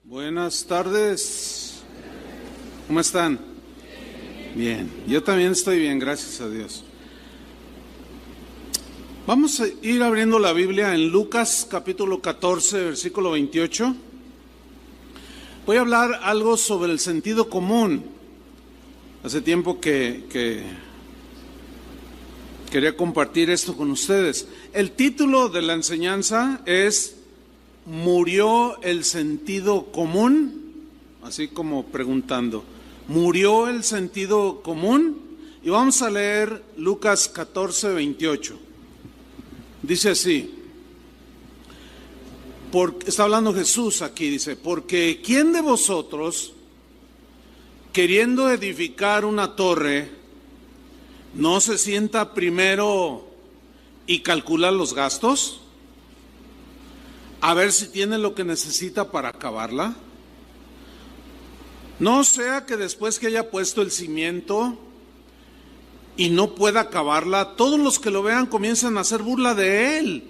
Buenas tardes. ¿Cómo están? Bien, yo también estoy bien, gracias a Dios. Vamos a ir abriendo la Biblia en Lucas capítulo 14, versículo 28. Voy a hablar algo sobre el sentido común. Hace tiempo que quería compartir esto con ustedes. El título de la enseñanza es ¿Murió el sentido común? Así como preguntando, ¿murió el sentido común? Y vamos a leer Lucas 14, 28. Dice así, está hablando Jesús aquí, dice, porque ¿quién de vosotros, queriendo edificar una torre, no se sienta primero y calcula los gastos? A ver si tiene lo que necesita para acabarla. No sea que después que haya puesto el cimiento y no pueda acabarla, todos los que lo vean comiencen a hacer burla de él,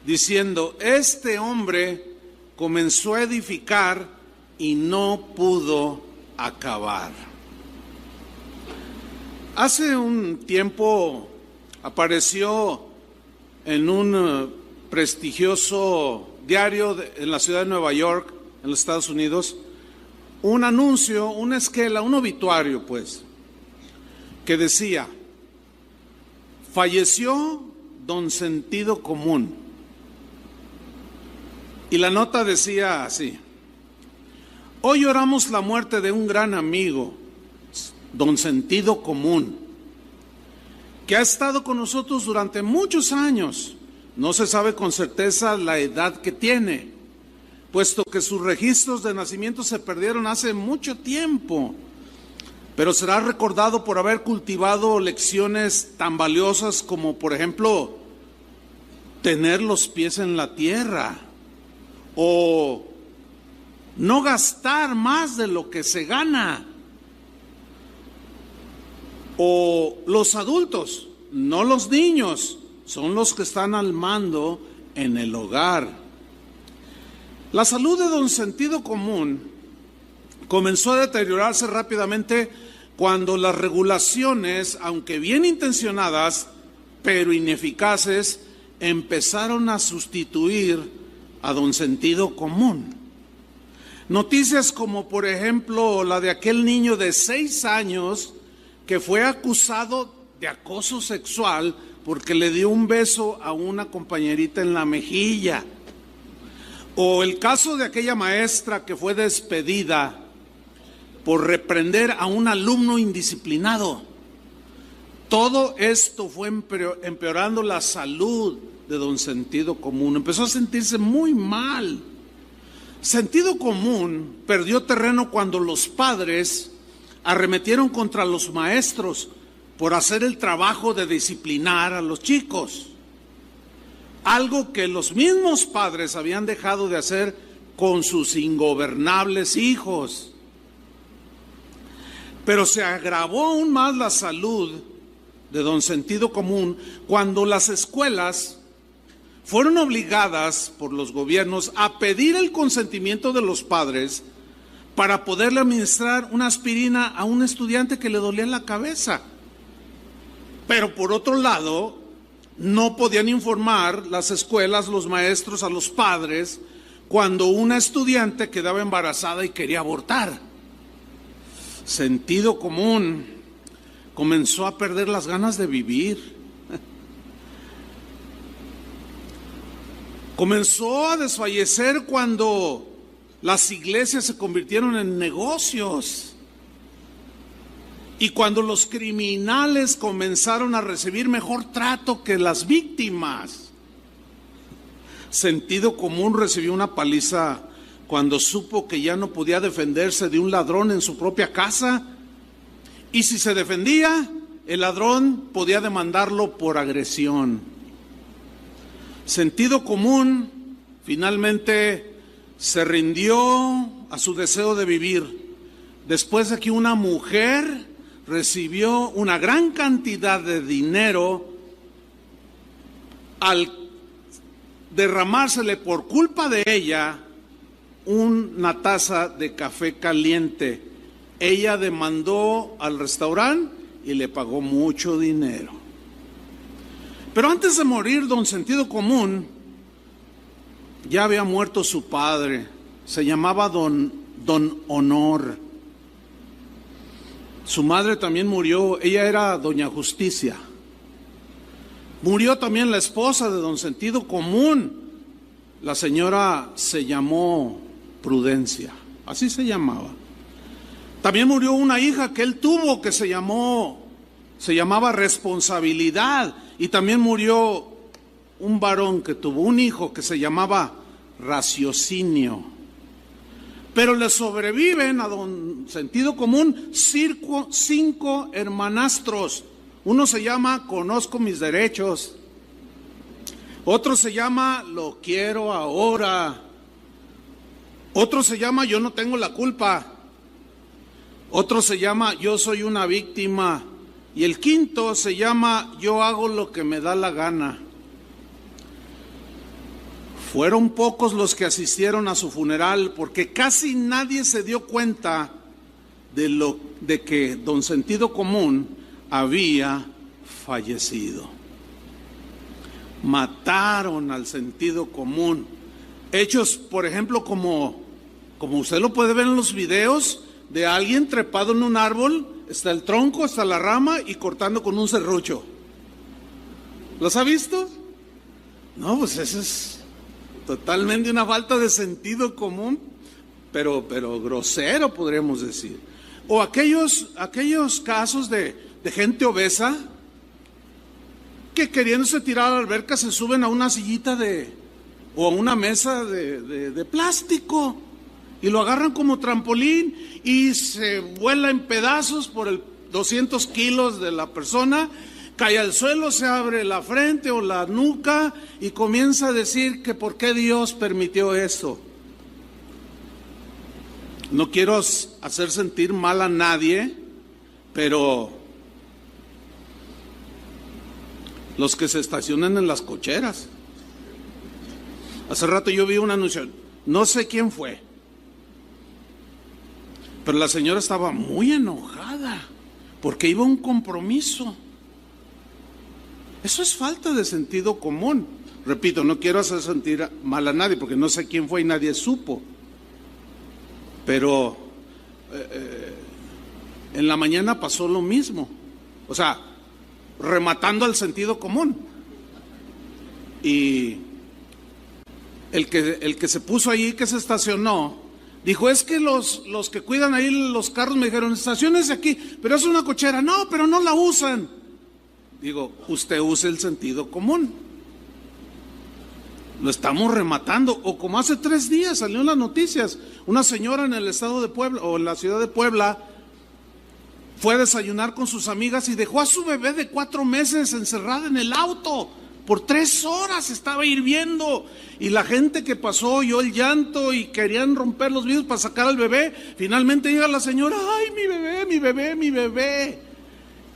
diciendo, este hombre comenzó a edificar y no pudo acabar. Hace un tiempo apareció en un prestigioso diario en la ciudad de Nueva York, en los Estados Unidos, un anuncio, una esquela, un obituario pues, que decía, falleció don Sentido Común. Y la nota decía así, hoy lloramos la muerte de un gran amigo, don Sentido Común, que ha estado con nosotros durante muchos años. No se sabe con certeza la edad que tiene, puesto que sus registros de nacimiento se perdieron hace mucho tiempo, pero será recordado por haber cultivado lecciones tan valiosas como, por ejemplo, tener los pies en la tierra o no gastar más de lo que se gana, o los adultos, no los niños, son los que están al mando en el hogar. La salud de don Sentido Común comenzó a deteriorarse rápidamente cuando las regulaciones, aunque bien intencionadas, pero ineficaces, empezaron a sustituir a don Sentido Común. Noticias como, por ejemplo, la de aquel niño de 6 años que fue acusado de acoso sexual porque le dio un beso a una compañerita en la mejilla. O el caso de aquella maestra que fue despedida por reprender a un alumno indisciplinado. Todo esto fue empeorando la salud de don Sentido Común. Empezó a sentirse muy mal. Sentido Común perdió terreno cuando los padres arremetieron contra los maestros por hacer el trabajo de disciplinar a los chicos, algo que los mismos padres habían dejado de hacer con sus ingobernables hijos. Pero se agravó aún más la salud de don Sentido Común cuando las escuelas fueron obligadas por los gobiernos a pedir el consentimiento de los padres para poderle administrar una aspirina a un estudiante que le dolía la cabeza. Pero por otro lado, no podían informar las escuelas, los maestros a los padres cuando una estudiante quedaba embarazada y quería abortar. Sentido Común comenzó a perder las ganas de vivir. Comenzó a desfallecer cuando las iglesias se convirtieron en negocios. Y cuando los criminales comenzaron a recibir mejor trato que las víctimas. Sentido Común recibió una paliza cuando supo que ya no podía defenderse de un ladrón en su propia casa. Y si se defendía, el ladrón podía demandarlo por agresión. Sentido Común finalmente se rindió a su deseo de vivir después de que una mujer recibió una gran cantidad de dinero al derramársele por culpa de ella una taza de café caliente. Ella demandó al restaurante y le pagó mucho dinero. Pero antes de morir, don Sentido Común, ya había muerto su padre. Se llamaba don Honor. Su madre también murió. Ella era doña Justicia. Murió también la esposa de don Sentido Común. La señora se llamó Prudencia. Así se llamaba. También murió una hija que él tuvo que se llamaba Responsabilidad. Y también murió un varón que tuvo un hijo que se llamaba Raciocinio. Pero le sobreviven a don Sentido Común 5 hermanastros. Uno se llama Conozco mis derechos. Otro se llama Lo quiero ahora. Otro se llama Yo no tengo la culpa. Otro se llama Yo soy una víctima. Y el quinto se llama Yo hago lo que me da la gana. Fueron pocos los que asistieron a su funeral porque casi nadie se dio cuenta de que don Sentido Común había fallecido. Mataron al Sentido Común. Hechos, por ejemplo, como usted lo puede ver en los videos de alguien trepado en un árbol. Está el tronco, está la rama y cortando con un serrucho. ¿Los ha visto? No, pues eso es totalmente una falta de sentido común, pero grosero, podríamos decir. O aquellos casos de gente obesa que queriéndose tirar a la alberca se suben a una sillita o a una mesa de plástico y lo agarran como trampolín y se vuela en pedazos por el 200 kilos de la persona, cae al suelo, se abre la frente o la nuca y comienza a decir que por qué Dios permitió eso. No quiero hacer sentir mal a nadie, pero los que se estacionan en las cocheras. Hace rato yo vi un anuncio, no sé quién fue, pero la señora estaba muy enojada porque iba a un compromiso. Eso es falta de sentido común. Repito, no quiero hacer sentir mal a nadie porque no sé quién fue y nadie supo. Pero en la mañana pasó lo mismo. O sea, rematando al sentido común. Y el que se puso ahí, que se estacionó, dijo, es que los que cuidan ahí los carros me dijeron, estaciónese aquí, pero es una cochera. No, pero no la usan. Digo, usted use el sentido común. Lo estamos rematando. O como hace 3 días salió en las noticias, una señora en el estado de Puebla o en la ciudad de Puebla fue a desayunar con sus amigas y dejó a su bebé de 4 meses encerrada en el auto. Por 3 horas estaba hirviendo y la gente que pasó oyó el llanto y querían romper los vidrios para sacar al bebé. Finalmente llega la señora, ay, mi bebé, mi bebé, mi bebé.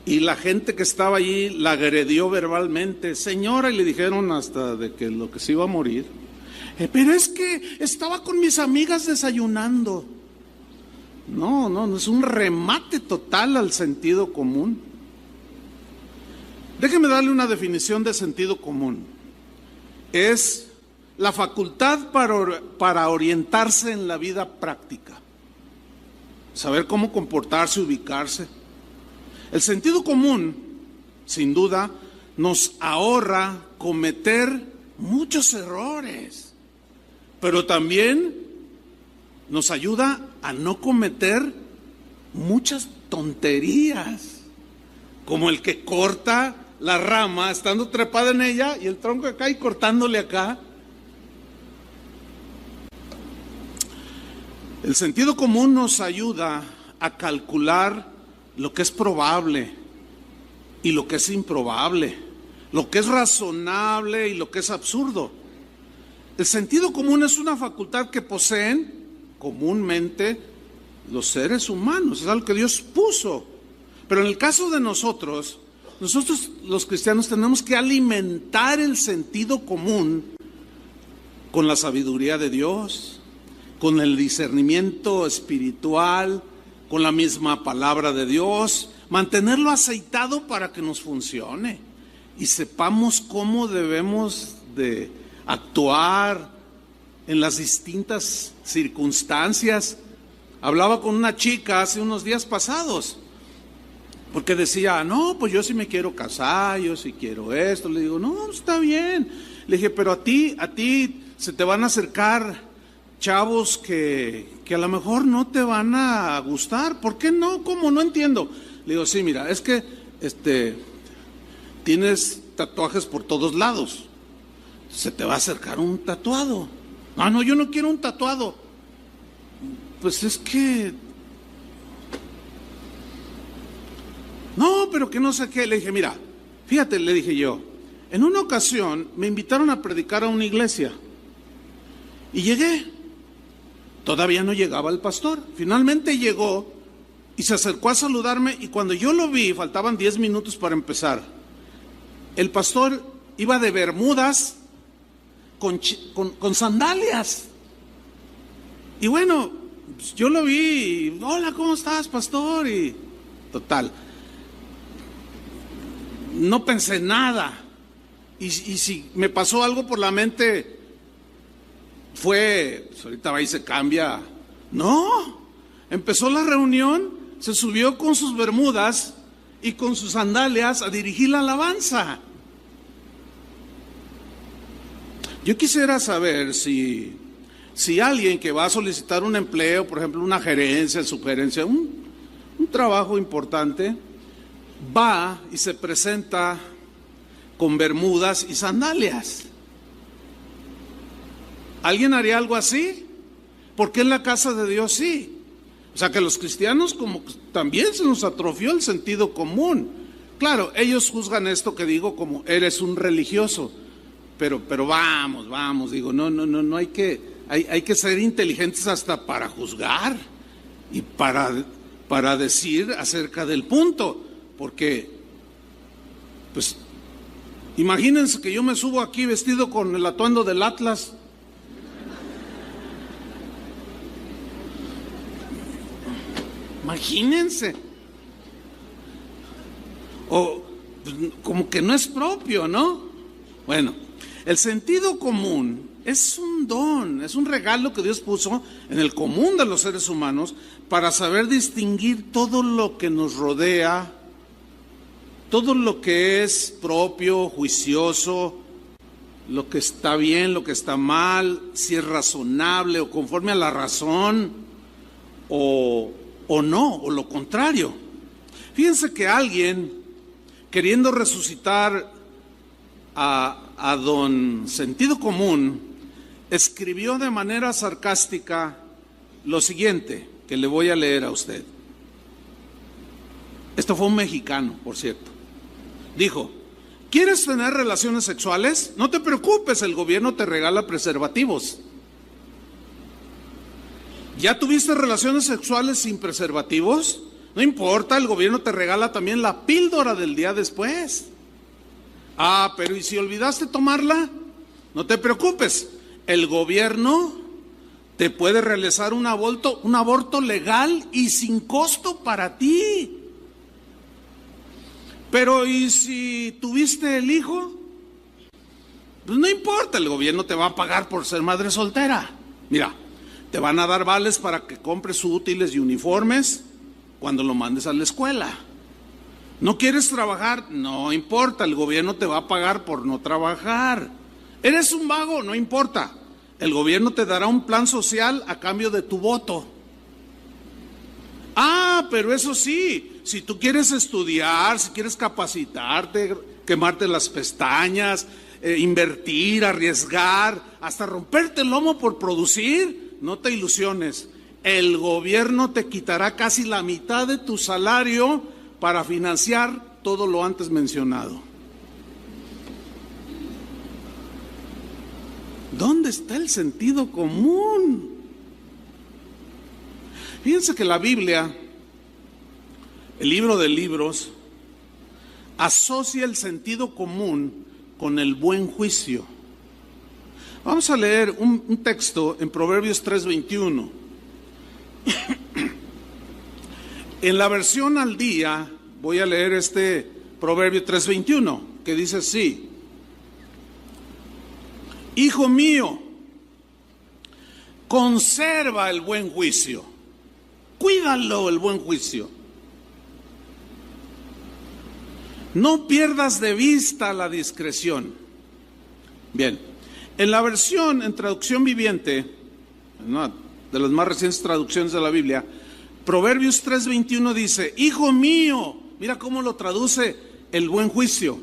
Y la gente que estaba allí la agredió verbalmente, señora, y le dijeron hasta de que lo que se iba a morir. Pero es que estaba con mis amigas desayunando. No, es un remate total al sentido común. Déjeme darle una definición de sentido común. Es la facultad para orientarse en la vida práctica. Saber cómo comportarse, ubicarse. El sentido común, sin duda, nos ahorra cometer muchos errores, pero también nos ayuda a no cometer muchas tonterías, como el que corta la rama estando trepada en ella y el tronco acá y cortándole acá. El sentido común nos ayuda a calcular lo que es probable y lo que es improbable, lo que es razonable y lo que es absurdo. El sentido común es una facultad que poseen comúnmente los seres humanos, es algo que Dios puso. Pero en el caso de nosotros los cristianos tenemos que alimentar el sentido común con la sabiduría de Dios con el discernimiento espiritual, con la misma palabra de Dios, mantenerlo aceitado para que nos funcione y sepamos cómo debemos de actuar en las distintas circunstancias. Hablaba con una chica hace unos días pasados, porque decía, no, pues yo sí me quiero casar, yo sí quiero esto. Le digo, no, está bien. Le dije, pero a ti se te van a acercar chavos que a lo mejor no te van a gustar. ¿Por qué no? ¿Cómo? No entiendo. Le digo, sí, mira, es que tienes tatuajes por todos lados. Se te va a acercar un tatuado. Ah, no, yo no quiero un tatuado. Pues es que... No, pero que no sé qué. Le dije, mira, fíjate, le dije yo, en una ocasión me invitaron a predicar a una iglesia y llegué. Todavía no llegaba el pastor. Finalmente llegó y se acercó a saludarme, y cuando yo lo vi, faltaban 10 minutos para empezar. El pastor iba de bermudas con sandalias. Y bueno, yo lo vi, y, hola, ¿cómo estás, pastor? Y total, no pensé nada. Y si me pasó algo por la mente, fue, pues ahorita va y se cambia. No, empezó la reunión, se subió con sus bermudas y con sus sandalias a dirigir la alabanza. Yo quisiera saber si alguien que va a solicitar un empleo, por ejemplo, una gerencia, sugerencia, un trabajo importante, va y se presenta con bermudas y sandalias. ¿Alguien haría algo así? Porque en la casa de Dios sí. O sea que los cristianos como también se nos atrofió el sentido común. Claro, ellos juzgan esto que digo como eres un religioso, pero vamos, digo, no hay que ser inteligentes hasta para juzgar y para decir acerca del punto, porque pues imagínense que yo me subo aquí vestido con el atuendo del Atlas. Imagínense. O como que no es propio, ¿no? Bueno, el sentido común es un don, es un regalo que Dios puso en el común de los seres humanos para saber distinguir todo lo que nos rodea, todo lo que es propio, juicioso, lo que está bien, lo que está mal, si es razonable o conforme a la razón o no, o lo contrario. Fíjense que alguien, queriendo resucitar a don Sentido Común, escribió de manera sarcástica lo siguiente, que le voy a leer a usted. Esto fue un mexicano, por cierto. Dijo, ¿quieres tener relaciones sexuales? No te preocupes, el gobierno te regala preservativos. ¿Ya tuviste relaciones sexuales sin preservativos? No importa, el gobierno te regala también la píldora del día después. Ah, pero ¿y si olvidaste tomarla? No te preocupes, el gobierno te puede realizar un aborto legal y sin costo para ti. Pero ¿y si tuviste el hijo? Pues no importa, el gobierno te va a pagar por ser madre soltera. Mira, te van a dar vales para que compres útiles y uniformes cuando lo mandes a la escuela. ¿No quieres trabajar? No importa, el gobierno te va a pagar por no trabajar. ¿Eres un vago? No importa, el gobierno te dará un plan social a cambio de tu voto. Ah, pero eso sí, si tú quieres estudiar, si quieres capacitarte, quemarte las pestañas, invertir, arriesgar, hasta romperte el lomo por producir, no te ilusiones, el gobierno te quitará casi la mitad de tu salario para financiar todo lo antes mencionado. ¿Dónde está el sentido común? Fíjense que la Biblia, el libro de libros, asocia el sentido común con el buen juicio. Vamos a leer un texto en Proverbios 3:21. En la versión al día voy a leer este Proverbio 3:21, que dice así: Hijo mío, conserva el buen juicio, cuídalo el buen juicio. No pierdas de vista la discreción. Bien, en la versión en traducción viviente, una de las más recientes traducciones de la Biblia, Proverbios 3:21 dice: Hijo mío, mira cómo lo traduce el buen juicio.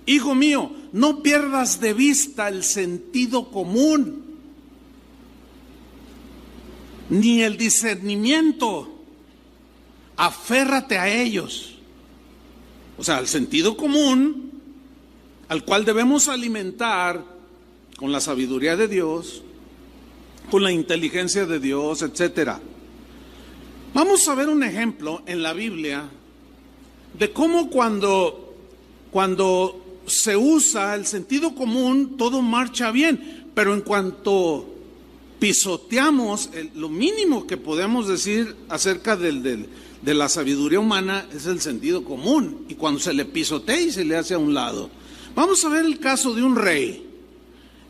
Hijo mío, no pierdas de vista el sentido común, ni el discernimiento. Aférrate a ellos. O sea, el sentido común, al cual debemos alimentar con la sabiduría de Dios, con la inteligencia de Dios, etcétera. Vamos a ver un ejemplo en la Biblia de cómo cuando se usa el sentido común, todo marcha bien, pero en cuanto pisoteamos, lo mínimo que podemos decir acerca de la sabiduría humana es el sentido común, y cuando se le pisotea y se le hace a un lado. Vamos a ver el caso de un rey.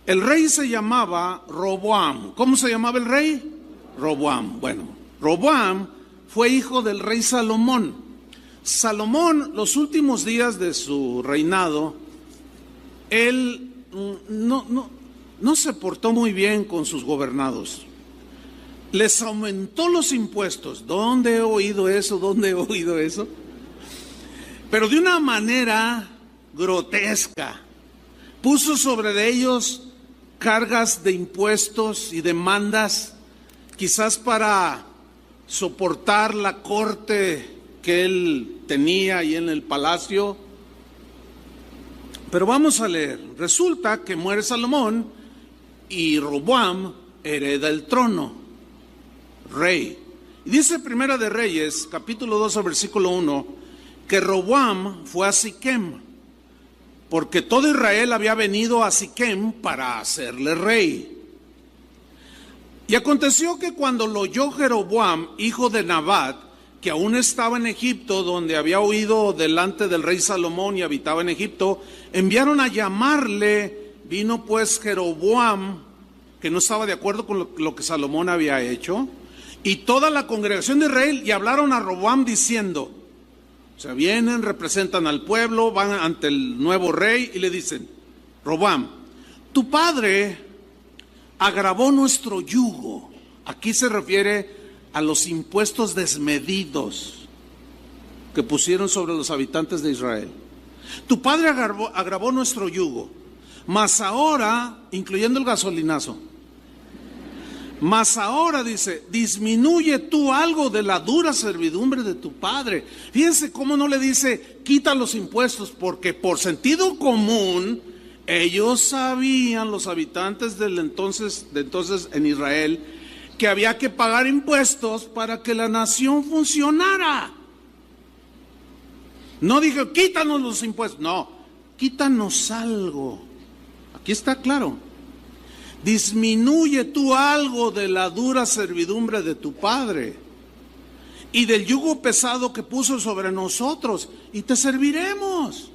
El rey se llamaba Roboam. ¿Cómo se llamaba el rey? Roboam. Bueno, Roboam fue hijo del rey Salomón. Salomón, los últimos días de su reinado, él no se portó muy bien con sus gobernados. Les aumentó los impuestos. ¿Dónde he oído eso? ¿Dónde he oído eso? Pero de una manera grotesca. Puso sobre ellos cargas de impuestos y demandas, quizás para soportar la corte que él tenía ahí en el palacio. Pero vamos a leer. Resulta que muere Salomón y Roboam hereda el trono, rey. Y dice Primera de Reyes, capítulo 2, versículo 1, que Roboam fue a Siquem, porque todo Israel había venido a Siquem para hacerle rey. Y aconteció que cuando lo oyó Jeroboam, hijo de Nabat, que aún estaba en Egipto, donde había huido delante del rey Salomón y habitaba en Egipto, enviaron a llamarle. Vino pues Jeroboam, que no estaba de acuerdo con lo que Salomón había hecho, y toda la congregación de Israel, y hablaron a Roboam diciendo, o sea, vienen, representan al pueblo, van ante el nuevo rey y le dicen: Roboam, tu padre agravó nuestro yugo. Aquí se refiere a los impuestos desmedidos que pusieron sobre los habitantes de Israel. Tu padre agravó nuestro yugo, mas ahora, incluyendo el gasolinazo, mas ahora, dice, disminuye tú algo de la dura servidumbre de tu padre. Fíjense cómo no le dice quita los impuestos, porque por sentido común ellos sabían, los habitantes de entonces en Israel, que había que pagar impuestos para que la nación funcionara. No dijo quítanos los impuestos, no, quítanos algo. Aquí está claro. Disminuye tú algo de la dura servidumbre de tu padre y del yugo pesado que puso sobre nosotros, y te serviremos.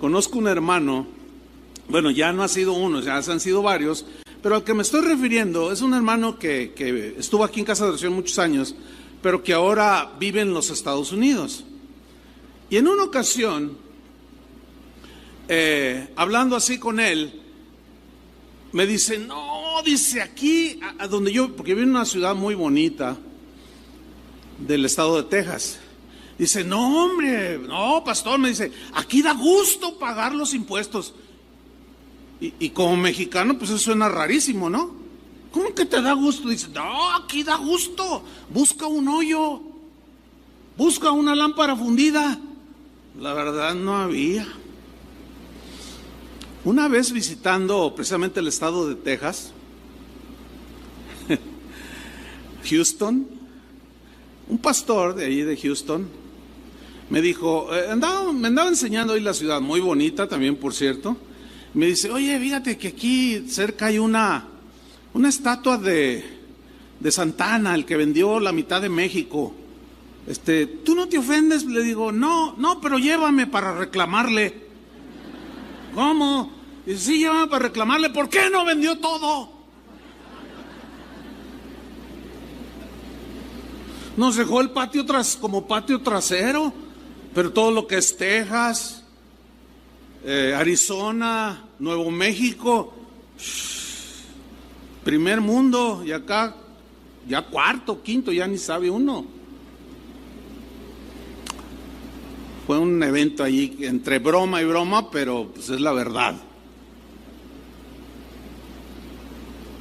Conozco un hermano, bueno, ya no ha sido uno, ya han sido varios, pero al que me estoy refiriendo es un hermano que estuvo aquí en Casa de Oración muchos años, pero que ahora vive en los Estados Unidos. Y en una ocasión, hablando así con él, me dice, no, dice, aquí, a donde porque yo vivo en una ciudad muy bonita del estado de Texas. Dice, no, hombre, no, pastor, me dice, aquí da gusto pagar los impuestos. Y como mexicano, pues eso suena rarísimo, ¿no? ¿Cómo que te da gusto? Dice, no, aquí da gusto. Busca un hoyo, busca una lámpara fundida. La verdad no había. Una vez visitando precisamente el estado de Texas, Houston, un pastor de ahí de Houston me dijo, me andaba enseñando ahí la ciudad, muy bonita también, por cierto. Me dice, oye, fíjate que aquí cerca hay una estatua de Santana, el que vendió la mitad de México. ¿Tú no te ofendes? Le digo, no, pero llévame para reclamarle. ¿Cómo? Dice, sí, llévame para reclamarle. ¿Por qué no vendió todo? Nos dejó el patio como patio trasero, pero todo lo que es Texas, Arizona, Nuevo México, primer mundo, y acá ya cuarto, quinto, ya ni sabe uno. Fue un evento allí entre broma y broma, pero pues es la verdad.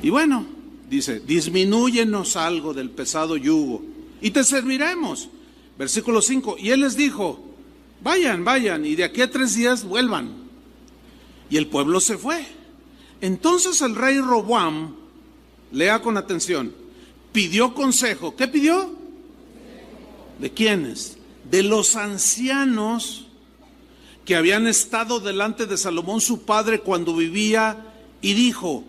Y bueno, dice, disminúyenos algo del pesado yugo y te serviremos. Versículo 5, y él les dijo, vayan, y de aquí a 3 días vuelvan. Y el pueblo se fue. Entonces el rey Roboam, lea con atención, pidió consejo. ¿Qué pidió? ¿De quiénes? De los ancianos que habían estado delante de Salomón su padre cuando vivía, y dijo,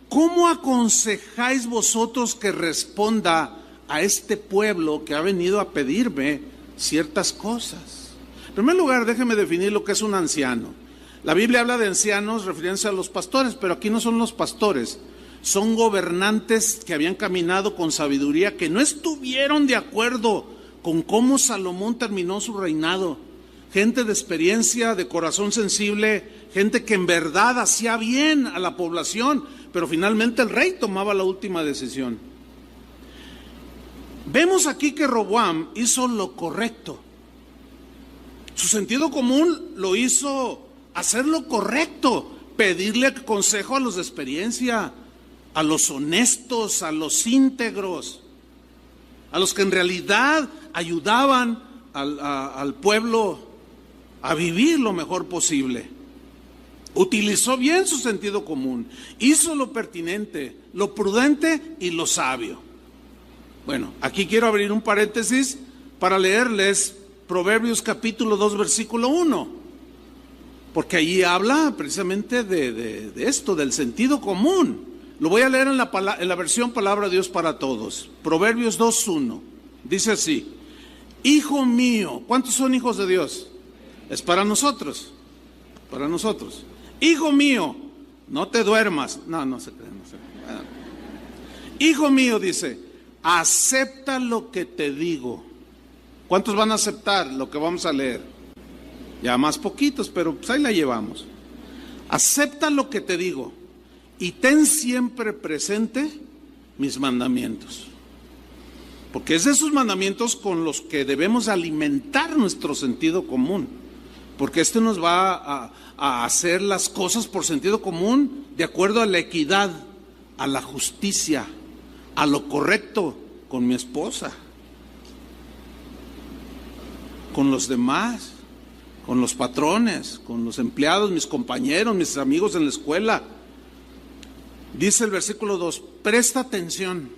¿cómo aconsejáis vosotros que responda a este pueblo que ha venido a pedirme ciertas cosas? En primer lugar, déjeme definir lo que es un anciano. La Biblia habla de ancianos refiriéndose a los pastores, pero aquí no son los pastores, son gobernantes que habían caminado con sabiduría, que no estuvieron de acuerdo con cómo Salomón terminó su reinado. Gente de experiencia, de corazón sensible, gente que en verdad hacía bien a la población, pero finalmente el rey tomaba la última decisión. Vemos aquí que Roboam hizo lo correcto. Su sentido común lo hizo hacer lo correcto, pedirle consejo a los de experiencia, a los honestos, a los íntegros, a los que en realidad ayudaban al pueblo a vivir lo mejor posible. Utilizó bien su sentido común, hizo lo pertinente, lo prudente y lo sabio. Bueno, aquí quiero abrir un paréntesis para leerles Proverbios capítulo 2, versículo 1, porque allí habla precisamente de esto, del sentido común. Lo voy a leer en la versión Palabra de Dios para Todos. Proverbios 2:1. Dice así: Hijo mío, ¿cuántos son hijos de Dios? Es para nosotros. Para nosotros. Hijo mío, no te duermas. No se cree. Hijo mío, dice, acepta lo que te digo. ¿Cuántos van a aceptar lo que vamos a leer? Ya más poquitos, pero pues ahí la llevamos. Acepta lo que te digo y ten siempre presente mis mandamientos. Porque es de esos mandamientos con los que debemos alimentar nuestro sentido común. Porque este nos va a hacer las cosas por sentido común, de acuerdo a la equidad, a la justicia, a lo correcto con mi esposa, con los demás, con los patrones, con los empleados, mis compañeros, mis amigos en la escuela. Dice el versículo 2, presta atención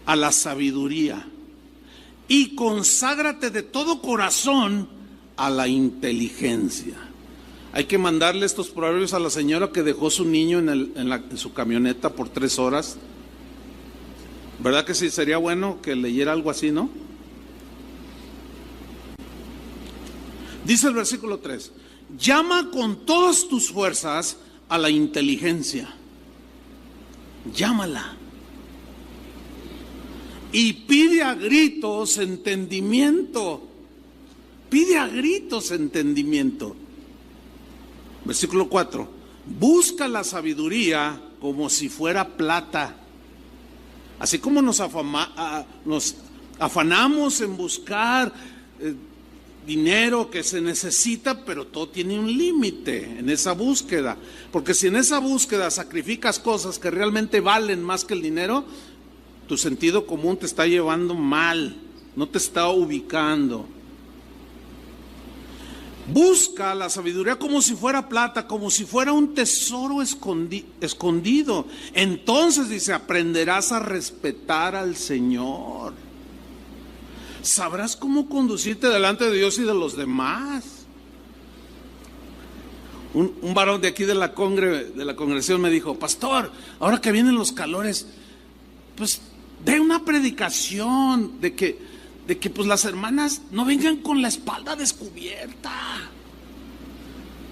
a la sabiduría y conságrate de todo corazón a la inteligencia. Hay que mandarle estos proverbios a la señora que dejó su niño en su camioneta por 3 horas. ¿Verdad que sí? Sería bueno que leyera algo así, ¿no? Dice el versículo 3, llama con todas tus fuerzas a la inteligencia. Llámala. Y pide a gritos entendimiento. Pide a gritos entendimiento. Versículo 4. Busca la sabiduría como si fuera plata. Así como nos afanamos en buscar dinero que se necesita, pero todo tiene un límite en esa búsqueda. Porque si en esa búsqueda sacrificas cosas que realmente valen más que el dinero, tu sentido común te está llevando mal, no te está ubicando. Busca la sabiduría como si fuera plata, como si fuera un tesoro escondido. Entonces, dice, aprenderás a respetar al Señor. Sabrás cómo conducirte delante de Dios y de los demás. Un varón de aquí de la congregación me dijo: pastor, ahora que vienen los calores, pues dé una predicación de que pues las hermanas no vengan con la espalda descubierta.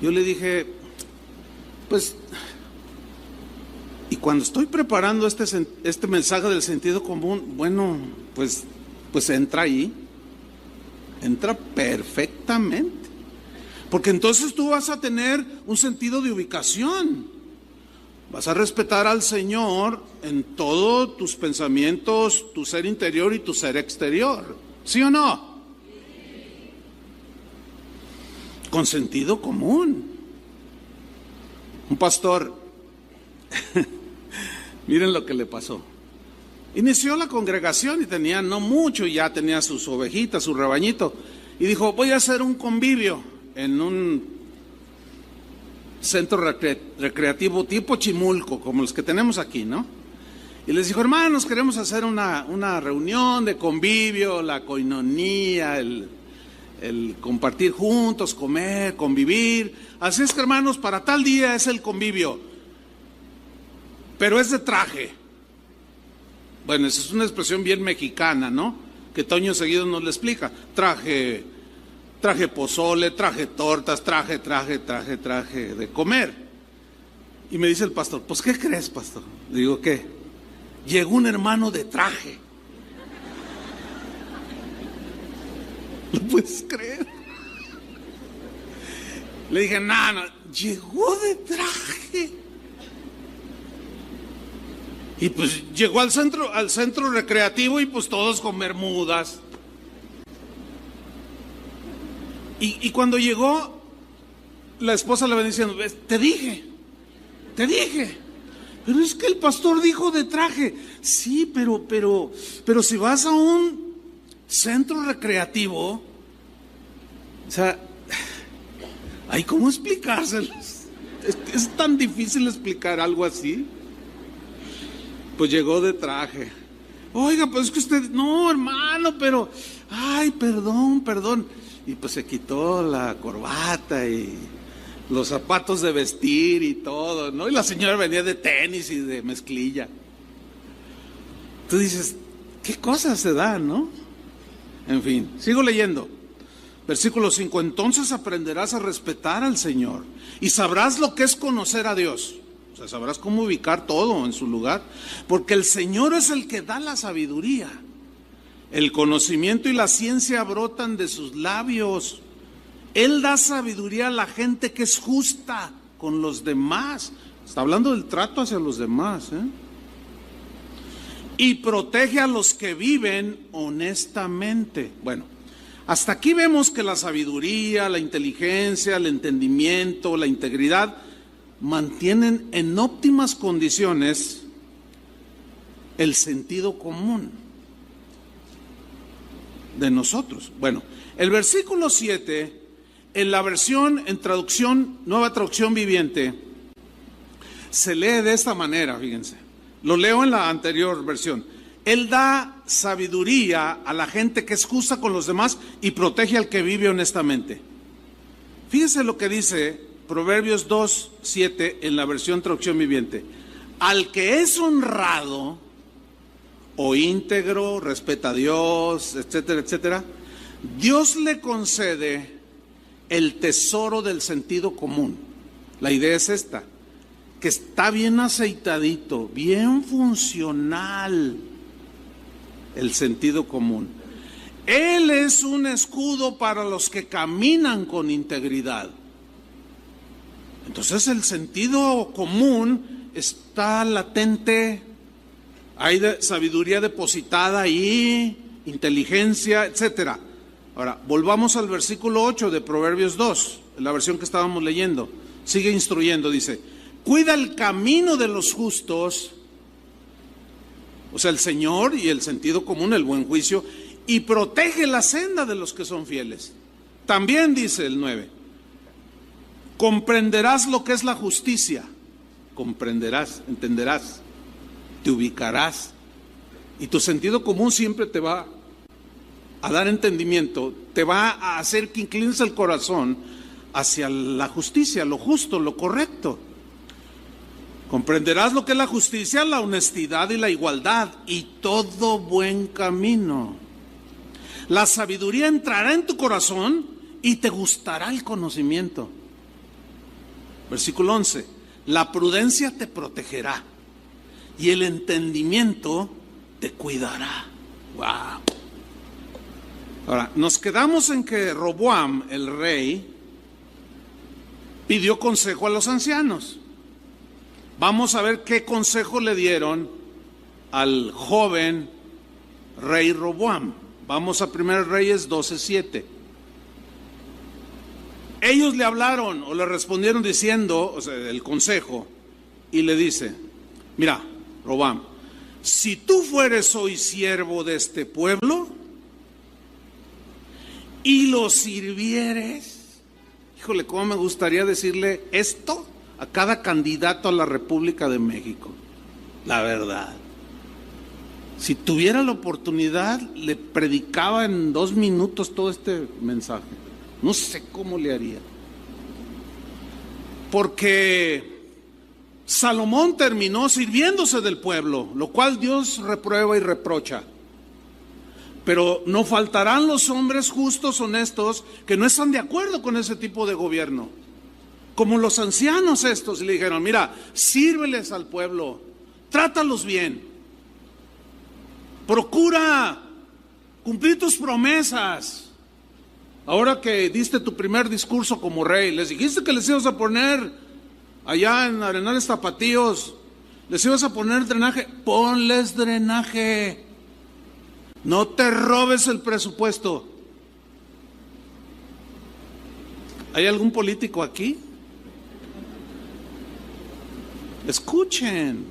Yo le dije: pues, y cuando estoy preparando este mensaje del sentido común, bueno, pues entra ahí, entra perfectamente. Porque entonces tú vas a tener un sentido de ubicación. Vas a respetar al Señor en todos tus pensamientos, tu ser interior y tu ser exterior. ¿Sí o no? Con sentido común. Un pastor, miren lo que le pasó. Inició la congregación y tenía no mucho, ya tenía sus ovejitas, su rebañito. Y dijo: voy a hacer un convivio en un centro recreativo tipo Chimulco, como los que tenemos aquí, ¿no? Y les dijo: hermanos, queremos hacer una reunión de convivio, la coinonía, el compartir juntos, comer, convivir. Así es que, hermanos, para tal día es el convivio, pero es de traje. Bueno, esa es una expresión bien mexicana, ¿no? Que Toño seguido nos le explica. Traje pozole, traje tortas, traje de comer. Y me dice el pastor: pues, ¿qué crees, pastor? Le digo: ¿qué? Llegó un hermano de traje. ¿Lo puedes creer? Le dije: no, llegó de traje. Y pues llegó al centro recreativo y pues todos con bermudas. Y cuando llegó, la esposa le va diciendo: te dije, pero es que el pastor dijo de traje. Sí, pero si vas a un centro recreativo, o sea, ¿hay cómo explicárselos? Es tan difícil explicar algo así. Pues llegó de traje. Oiga, pues es que usted, no, hermano, pero, ay, perdón. Y pues se quitó la corbata y los zapatos de vestir y todo, ¿no? Y la señora venía de tenis y de mezclilla. Tú dices: ¿qué cosas se dan, no? En fin, sigo leyendo. Versículo 5: entonces aprenderás a respetar al Señor y sabrás lo que es conocer a Dios. O sea, sabrás cómo ubicar todo en su lugar, porque el Señor es el que da la sabiduría. El conocimiento y la ciencia brotan de sus labios. Él da sabiduría a la gente que es justa con los demás. Está hablando del trato hacia los demás, ¿eh? Y protege a los que viven honestamente. Bueno, hasta aquí vemos que la sabiduría, la inteligencia, el entendimiento, la integridad mantienen en óptimas condiciones el sentido común de nosotros. Bueno, el versículo 7, en la versión, en traducción, Nueva Traducción Viviente, se lee de esta manera, fíjense. Lo leo en la anterior versión. Él da sabiduría a la gente que es justa con los demás y protege al que vive honestamente. Fíjense lo que dice Proverbios 2:7 en la versión Traducción Viviente. Al que es honrado o íntegro, respeta a Dios, etcétera, etcétera, Dios le concede el tesoro del sentido común. La idea es esta: que está bien aceitadito, bien funcional el sentido común. Él es un escudo para los que caminan con integridad. Entonces el sentido común está latente, hay sabiduría depositada ahí, inteligencia, etcétera. Ahora, volvamos al versículo 8 de Proverbios 2, en la versión que estábamos leyendo. Sigue instruyendo, dice: cuida el camino de los justos, o sea, el Señor y el sentido común, el buen juicio, y protege la senda de los que son fieles. También dice el 9: comprenderás lo que es la justicia. Comprenderás, entenderás, te ubicarás, y tu sentido común siempre te va a dar entendimiento, te va a hacer que inclines el corazón hacia la justicia, lo justo, lo correcto. Comprenderás lo que es la justicia, la honestidad y la igualdad y todo buen camino. La sabiduría entrará en tu corazón y te gustará el conocimiento. Versículo 11. La prudencia te protegerá y el entendimiento te cuidará. Wow. Ahora, nos quedamos en que Roboam, el rey, pidió consejo a los ancianos. Vamos a ver qué consejo le dieron al joven rey Roboam. Vamos a 1 Reyes 12:7. Ellos le hablaron o le respondieron diciendo, o sea, el consejo, y le dice: mira, Roboam, si tú fueres hoy siervo de este pueblo y lo sirvieres, híjole, cómo me gustaría decirle esto a cada candidato a la República de México, la verdad. Si tuviera la oportunidad, le predicaba en 2 minutos todo este mensaje. No sé cómo le haría. Porque Salomón terminó sirviéndose del pueblo, lo cual Dios reprueba y reprocha. Pero no faltarán los hombres justos, honestos, que no están de acuerdo con ese tipo de gobierno. Como los ancianos estos, y le dijeron: mira, sírveles al pueblo, trátalos bien. Procura cumplir tus promesas. Ahora que diste tu primer discurso como rey, les dijiste que les ibas a poner allá en Arenales Tapatíos, les ibas a poner drenaje, ponles drenaje. No te robes el presupuesto. ¿Hay algún político aquí? Escuchen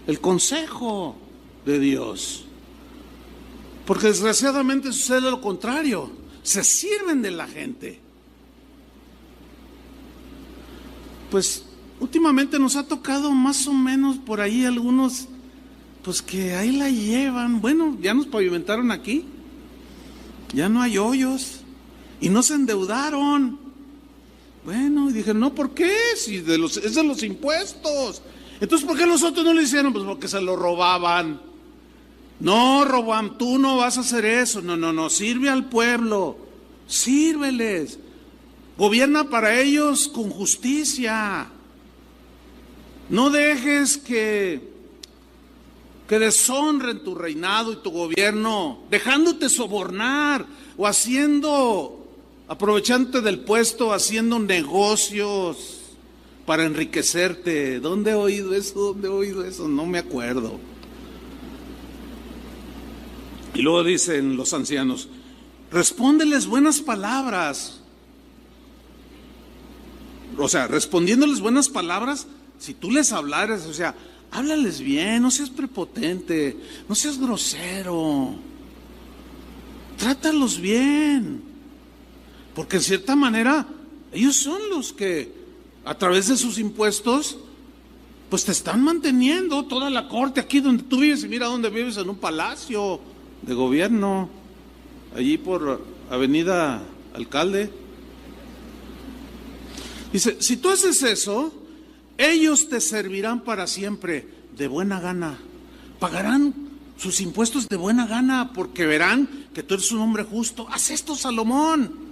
el consejo de Dios. Porque desgraciadamente sucede lo contrario. Se sirven de la gente. Pues últimamente nos ha tocado más o menos por ahí algunos, pues que ahí la llevan. Bueno, ya nos pavimentaron aquí, ya no hay hoyos y no se endeudaron. Bueno, y dije, no, ¿por qué? Si es de los impuestos. Entonces, ¿por qué los otros no lo hicieron? Pues porque se lo robaban. No, Roboam, tú no vas a hacer eso. No, sirve al pueblo, sírveles. Gobierna para ellos con justicia. No dejes que deshonren tu reinado y tu gobierno, dejándote sobornar o aprovechándote del puesto, haciendo negocios para enriquecerte. ¿Dónde he oído eso? No me acuerdo. Y luego dicen los ancianos: respóndeles buenas palabras. O sea, respondiéndoles buenas palabras, si tú les hablaras, o sea, háblales bien, no seas prepotente, no seas grosero. Trátalos bien. Porque en cierta manera, ellos son los que, a través de sus impuestos, pues te están manteniendo toda la corte aquí donde tú vives. Y mira dónde vives, en un palacio de gobierno, allí por Avenida Alcalde. Dice: si tú haces eso, ellos te servirán para siempre de buena gana. Pagarán sus impuestos de buena gana porque verán que tú eres un hombre justo. Haz esto, Salomón.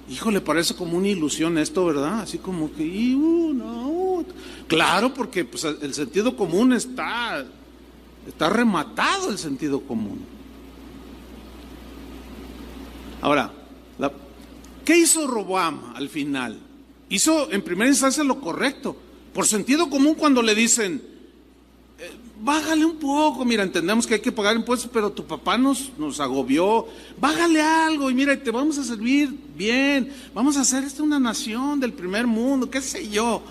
Híjole, parece como una ilusión esto, ¿verdad? Así como que, no. Claro, porque pues, el sentido común está rematado, el sentido común. Ahora, ¿qué hizo Roboam al final? Hizo en primera instancia lo correcto. Por sentido común, cuando le dicen: bájale un poco, mira, entendemos que hay que pagar impuestos, pero tu papá nos agobió, bájale algo y mira, te vamos a servir bien, vamos a hacer una nación del primer mundo, qué sé yo.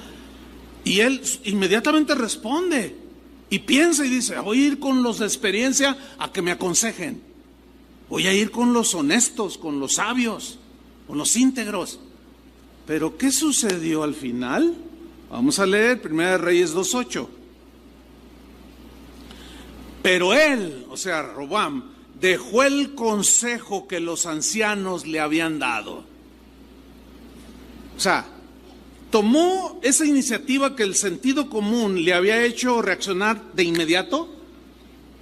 Y él inmediatamente responde y piensa y dice: voy a ir con los de experiencia a que me aconsejen. Voy a ir con los honestos, con los sabios, con los íntegros. Pero ¿qué sucedió al final? Vamos a leer 1 Reyes 2:8. Pero él, o sea, Roboam, dejó el consejo que los ancianos le habían dado. O sea, tomó esa iniciativa que el sentido común le había hecho reaccionar de inmediato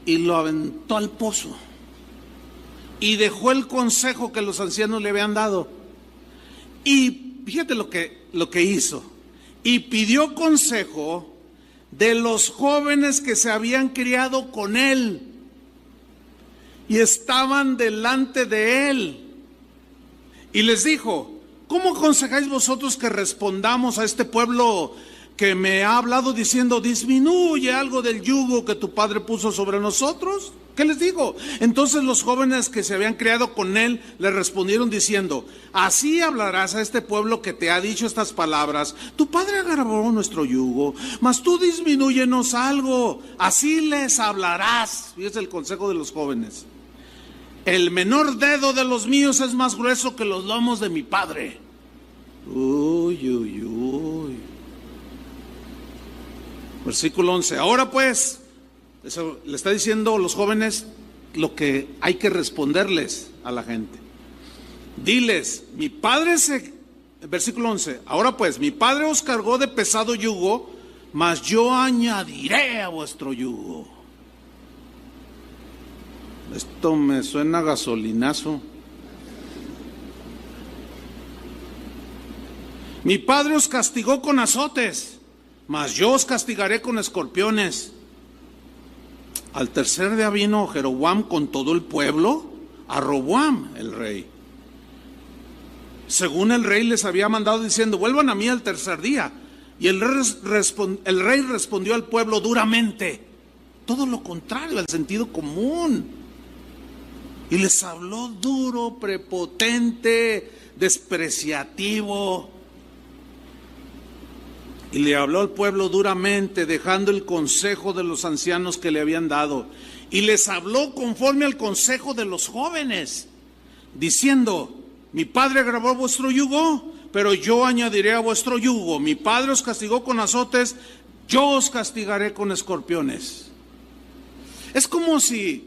y lo aventó al pozo. Y dejó el consejo que los ancianos le habían dado. Y fíjate lo que hizo. Y pidió consejo de los jóvenes que se habían criado con él y estaban delante de él. Y les dijo: ¿cómo aconsejáis vosotros que respondamos a este pueblo que me ha hablado diciendo: disminuye algo del yugo que tu padre puso sobre nosotros? ¿Qué les digo? Entonces los jóvenes que se habían criado con él le respondieron diciendo: así hablarás a este pueblo que te ha dicho estas palabras: tu padre agravó nuestro yugo, mas tú disminúyenos algo. Así les hablarás. Y es el consejo de los jóvenes: el menor dedo de los míos es más grueso que los lomos de mi padre. Uy, uy, uy. Versículo 11. Ahora pues, eso le está diciendo a los jóvenes lo que hay que responderles a la gente. Diles: versículo 11, ahora pues, mi padre os cargó de pesado yugo, mas yo añadiré a vuestro yugo. Esto me suena a gasolinazo. Mi padre os castigó con azotes, mas yo os castigaré con escorpiones. Al tercer día vino Jeroboam con todo el pueblo a Roboam el rey, según el rey les había mandado, diciendo: vuelvan a mí al tercer día. Y el rey respondió al pueblo duramente, todo lo contrario al sentido común, y les habló duro, prepotente, despreciativo. Y le habló al pueblo duramente, dejando el consejo de los ancianos que le habían dado. Y les habló conforme al consejo de los jóvenes, diciendo: mi padre agravó vuestro yugo, pero yo añadiré a vuestro yugo. Mi padre os castigó con azotes, yo os castigaré con escorpiones. Es como si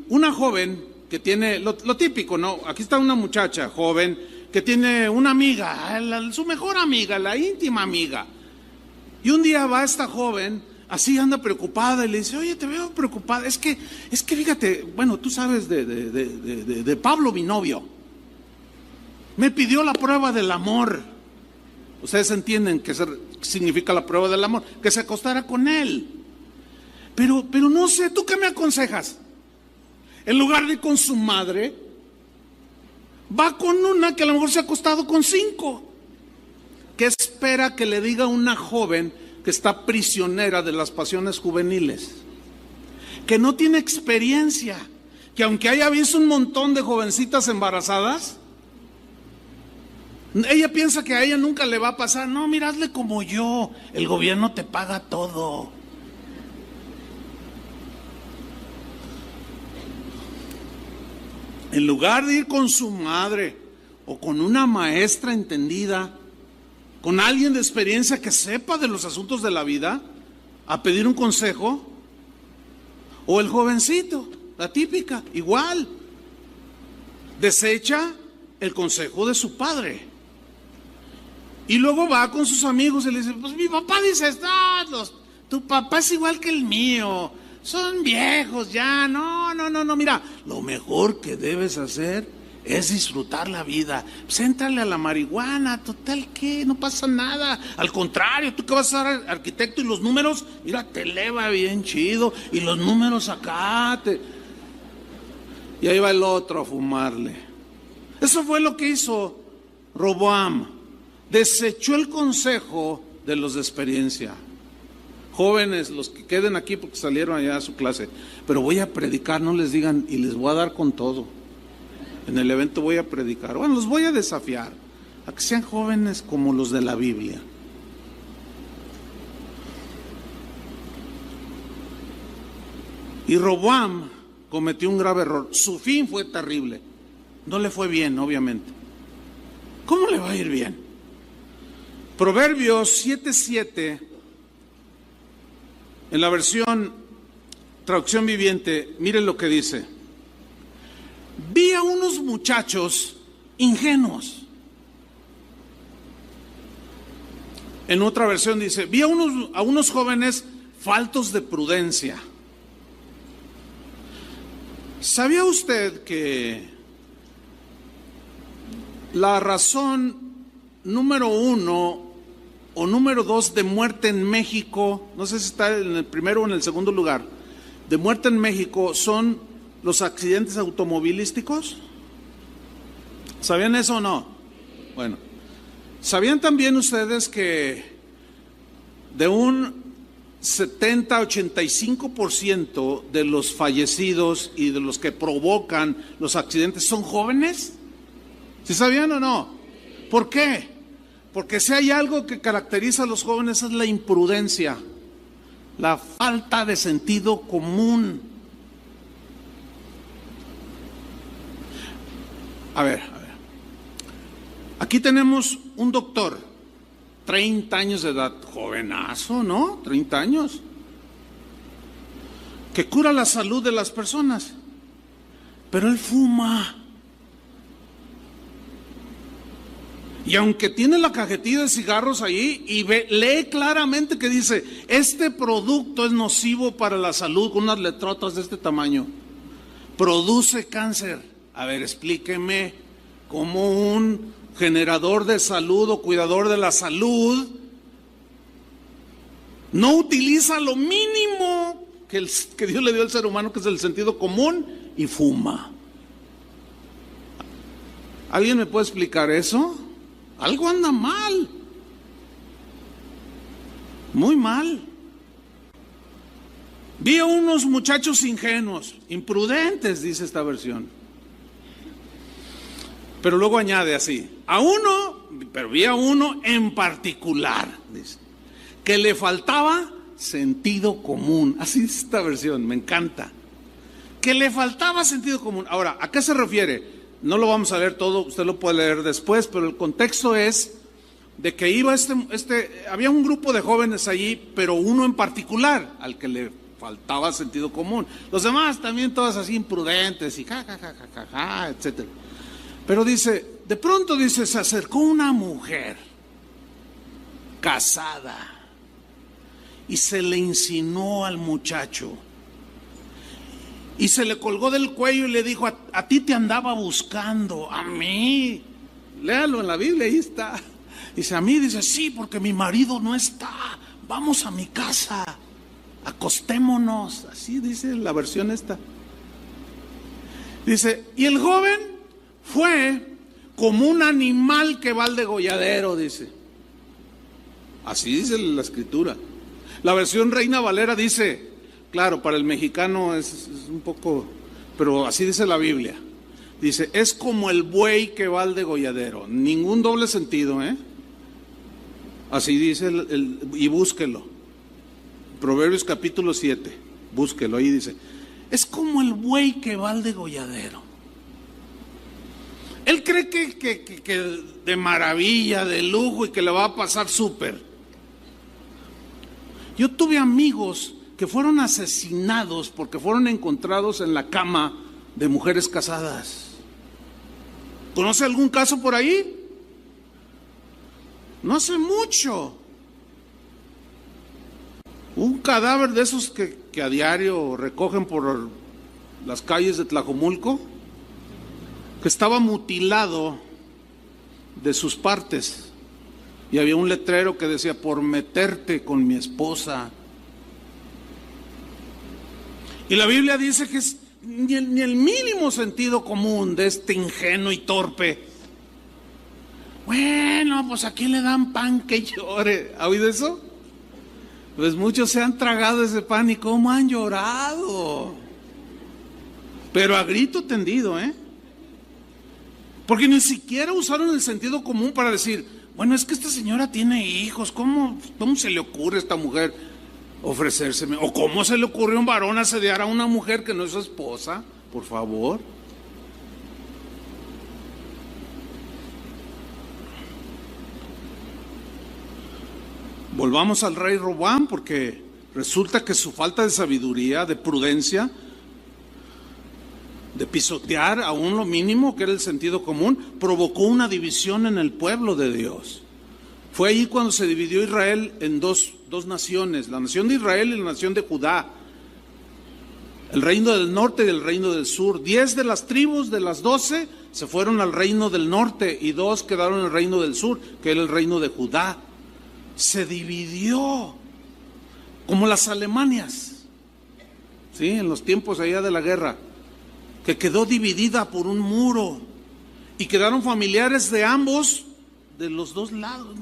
una joven que tiene, lo típico, ¿no? Aquí está una muchacha joven que tiene una amiga, su mejor amiga, la íntima amiga. Y un día va esta joven, así anda preocupada, y le dice: oye, te veo preocupada. Es que fíjate, bueno, tú sabes de Pablo, mi novio. Me pidió la prueba del amor. Ustedes entienden qué significa la prueba del amor: que se acostara con él. Pero no sé, ¿tú qué me aconsejas? En lugar de ir con su madre, va con una que a lo mejor se ha acostado con 5. ¿Qué espera que le diga una joven que está prisionera de las pasiones juveniles? Que no tiene experiencia, que aunque haya visto un montón de jovencitas embarazadas, ella piensa que a ella nunca le va a pasar. No, mira, hazle como yo, el gobierno te paga todo. En lugar de ir con su madre o con una maestra entendida, con alguien de experiencia que sepa de los asuntos de la vida, a pedir un consejo, o el jovencito, la típica, igual, desecha el consejo de su padre. Y luego va con sus amigos y le dice: pues mi papá dice esto, tu papá es igual que el mío. Son viejos ya, no, mira, lo mejor que debes hacer es disfrutar la vida. Pues éntrale a la marihuana, total que no pasa nada. Al contrario, tú que vas a ser arquitecto y los números, mira, te eleva bien chido. Y los números acá, y ahí va el otro a fumarle. Eso fue lo que hizo Roboam. Desechó el consejo de los de experiencia. Jóvenes, los que queden aquí porque salieron allá a su clase, pero voy a predicar, no les digan, y les voy a dar con todo. En el evento voy a predicar. Bueno, los voy a desafiar a que sean jóvenes como los de la Biblia. Y Roboam cometió un grave error. Su fin fue terrible. No le fue bien, obviamente. ¿Cómo le va a ir bien? Proverbios 7:7, en la versión traducción viviente, miren lo que dice: vi a unos muchachos ingenuos En otra versión dice, vi a unos jóvenes faltos de prudencia. ¿Sabía usted que la razón número 1 o número 2 de muerte en México, no sé si está en el primero o en el segundo lugar, de muerte en México son los accidentes automovilísticos? ¿Sabían eso o no? Bueno, ¿sabían también ustedes que de un 70-85% de los fallecidos y de los que provocan los accidentes son jóvenes? ¿Sí sabían o no? ¿Por qué? Porque si hay algo que caracteriza a los jóvenes es la imprudencia, la falta de sentido común. A ver. Aquí tenemos un doctor, 30 años de edad, jovenazo, ¿no? 30 años, que cura la salud de las personas, pero él fuma. Y aunque tiene la cajetilla de cigarros ahí y lee claramente que dice, este producto es nocivo para la salud, con unas letrotas de este tamaño, produce cáncer. A ver, explíqueme cómo un generador de salud o cuidador de la salud no utiliza lo mínimo que Dios le dio al ser humano, que es el sentido común, y fuma. ¿Alguien me puede explicar eso? Algo anda mal, muy mal. Vi a unos muchachos ingenuos, imprudentes, dice esta versión. Pero luego añade así, vi a uno en particular, dice, que le faltaba sentido común. Así dice esta versión, me encanta. Que le faltaba sentido común. Ahora, ¿a qué se refiere? No lo vamos a leer todo, usted lo puede leer después, pero el contexto es de que iba había un grupo de jóvenes allí, pero uno en particular al que le faltaba sentido común. Los demás también todos así imprudentes y etcétera. Pero dice, de pronto dice, se acercó una mujer casada y se le insinuó al muchacho. Y se le colgó del cuello y le dijo, a ti te andaba buscando, a mí. Léalo en la Biblia, ahí está. Dice, a mí, dice, sí, porque mi marido no está. Vamos a mi casa, acostémonos. Así dice la versión esta. Dice, y el joven fue como un animal que va al degolladero, dice. Así dice la escritura. La versión Reina Valera dice, claro, para el mexicano es un poco, pero así dice la Biblia. Dice, es como el buey que va al degolladero. Ningún doble sentido, ¿eh? Así dice, y búsquelo. Proverbios capítulo 7, búsquelo, ahí dice, es como el buey que va al degolladero. Él cree que de maravilla, de lujo y que le va a pasar súper. Yo tuve amigos que fueron asesinados porque fueron encontrados en la cama de mujeres casadas. ¿Conoce algún caso por ahí? No hace mucho. Un cadáver de esos que a diario recogen por las calles de Tlajomulco, que estaba mutilado de sus partes. Y había un letrero que decía, por meterte con mi esposa. Y la Biblia dice que es ni el mínimo sentido común de este ingenuo y torpe. Bueno, pues aquí le dan pan que llore. ¿Ha oído eso? Pues muchos se han tragado ese pan y cómo han llorado. Pero a grito tendido, ¿eh? Porque ni siquiera usaron el sentido común para decir, bueno, es que esta señora tiene hijos, ¿cómo se le ocurre a esta mujer ofrecérseme? ¿O cómo se le ocurrió a un varón asediar a una mujer que no es su esposa? Por favor. Volvamos al rey Roboam, porque resulta que su falta de sabiduría, de prudencia, de pisotear aún lo mínimo que era el sentido común, provocó una división en el pueblo de Dios. Fue ahí cuando se dividió Israel en dos naciones, la nación de Israel y la nación de Judá. El reino del norte y el reino del sur. 10 de las tribus de las 12 se fueron al reino del norte y 2 quedaron en el reino del sur, que era el reino de Judá. Se dividió como las Alemanias, ¿sí? En los tiempos allá de la guerra, que quedó dividida por un muro y quedaron familiares de ambos, de los dos lados,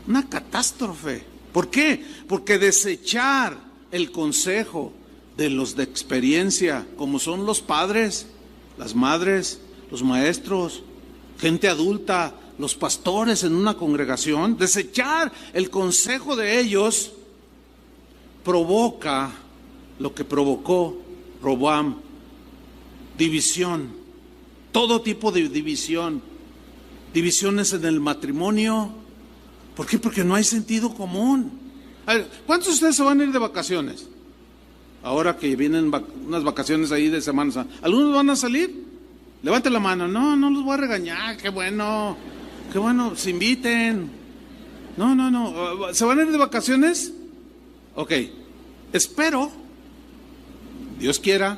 una catástrofe. ¿Por qué? Porque desechar el consejo de los de experiencia, como son los padres, las madres, los maestros, gente adulta, los pastores en una congregación, desechar el consejo de ellos provoca lo que provocó Roboam: división, todo tipo de división, divisiones en el matrimonio. ¿Por qué? Porque no hay sentido común. A ver, ¿cuántos de ustedes se van a ir de vacaciones? Ahora que vienen unas vacaciones ahí de Semana Santa, ¿algunos van a salir? Levante la mano. No, no los voy a regañar. Qué bueno, se inviten. No. ¿Se van a ir de vacaciones? Ok, espero, Dios quiera,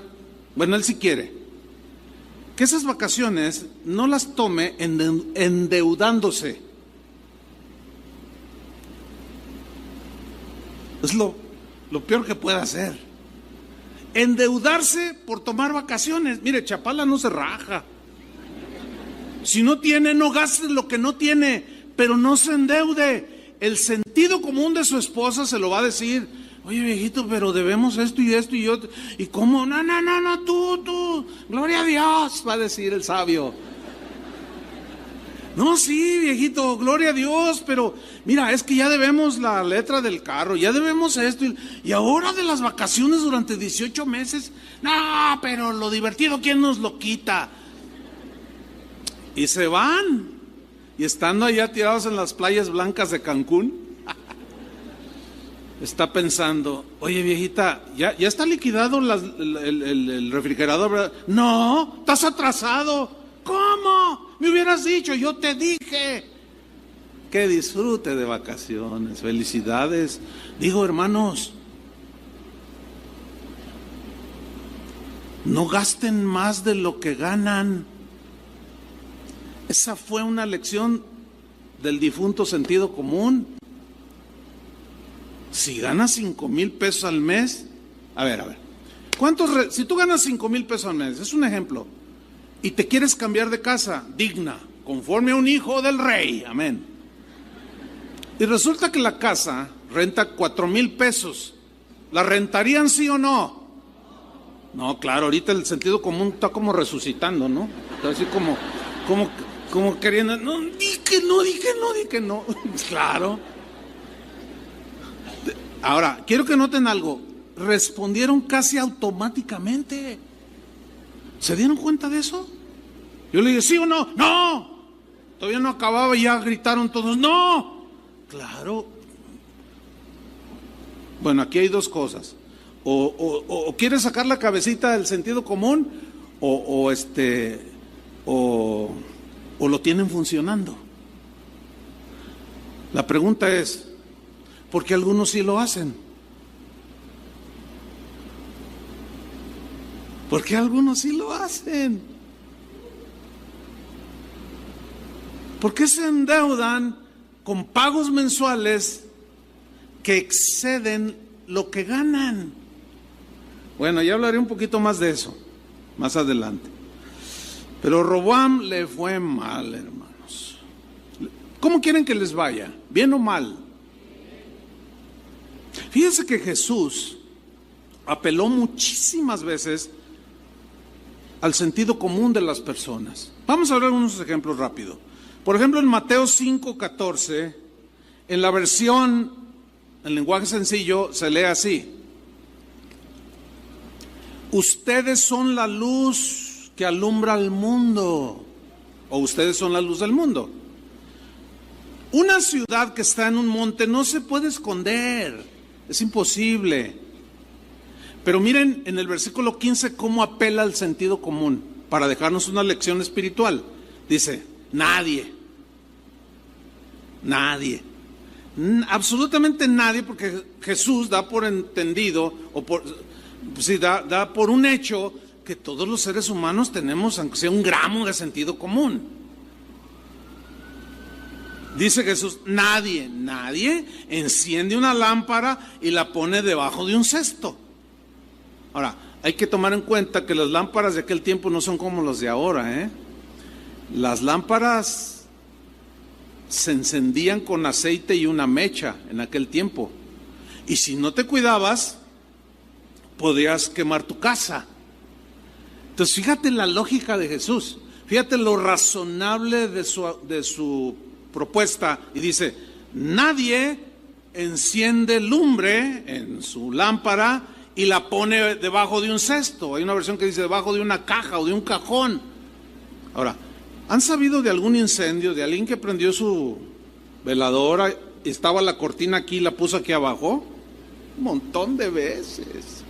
bueno, Él sí quiere, que esas vacaciones no las tome endeudándose. Es lo peor que puede hacer. Endeudarse por tomar vacaciones. Mire, Chapala no se raja. Si no tiene, no gaste lo que no tiene, pero no se endeude. El sentido común de su esposa se lo va a decir: oye, viejito, pero debemos esto y esto y otro. ¿Y cómo? No, tú, gloria a Dios, va a decir el sabio. No, sí, viejito, gloria a Dios, pero mira, es que ya debemos la letra del carro, ya debemos esto, y ahora de las vacaciones durante 18 meses, no, pero lo divertido, ¿quién nos lo quita? Y se van, y estando allá tirados en las playas blancas de Cancún, está pensando: oye, viejita, ¿ya está liquidado el refrigerador, ¿verdad? No, estás atrasado. ¿Cómo? Me hubieras dicho, yo te dije. Que disfrute de vacaciones, felicidades. Digo, hermanos, no gasten más de lo que ganan. Esa fue una lección del difunto sentido común. Si ganas 5,000 pesos al mes, a ver, si tú ganas 5,000 pesos al mes, es un ejemplo, y te quieres cambiar de casa digna, conforme a un hijo del rey, amén, y resulta que la casa renta 4,000 pesos, ¿la rentarían sí o no? No, claro, ahorita el sentido común está como resucitando, ¿no? Está así como queriendo, no, di que no, claro. Ahora, quiero que noten algo, respondieron casi automáticamente. ¿Se dieron cuenta de eso? Yo le dije, ¿sí o no? ¡No! Todavía no acababa y ya gritaron todos, ¡no! Claro. Bueno, aquí hay dos cosas. O quieres sacar la cabecita del sentido común, o lo tienen funcionando. La pregunta es, ¿por qué algunos sí lo hacen? ¿Por qué algunos sí lo hacen? ¿Por qué se endeudan con pagos mensuales que exceden lo que ganan? Bueno, ya hablaré un poquito más de eso más adelante. Pero Roboam le fue mal, hermanos. ¿Cómo quieren que les vaya? ¿Bien o mal? Fíjense que Jesús apeló muchísimas veces al sentido común de las personas. Vamos a ver unos ejemplos rápido. Por ejemplo, en Mateo 5:14, en la versión, en lenguaje sencillo, se lee así: ustedes son la luz que alumbra al mundo, o ustedes son la luz del mundo. Una ciudad que está en un monte no se puede esconder, es imposible. Pero miren en el versículo 15 cómo apela al sentido común para dejarnos una lección espiritual. Dice, nadie Nadie. Absolutamente nadie, porque Jesús da por entendido, o por, sí, da por un hecho que todos los seres humanos tenemos, aunque sea un gramo de sentido común. Dice Jesús, nadie enciende una lámpara y la pone debajo de un cesto. Ahora, hay que tomar en cuenta que las lámparas de aquel tiempo no son como las de ahora, Las lámparas se encendían con aceite y una mecha en aquel tiempo. Y si no te cuidabas, podías quemar tu casa. Entonces, fíjate la lógica de Jesús. Fíjate lo razonable de su propuesta. Y dice, nadie enciende lumbre en su lámpara y la pone debajo de un cesto. Hay una versión que dice debajo de una caja o de un cajón. Ahora, ¿han sabido de algún incendio, de alguien que prendió su veladora, estaba la cortina aquí y la puso aquí abajo? Un montón de veces.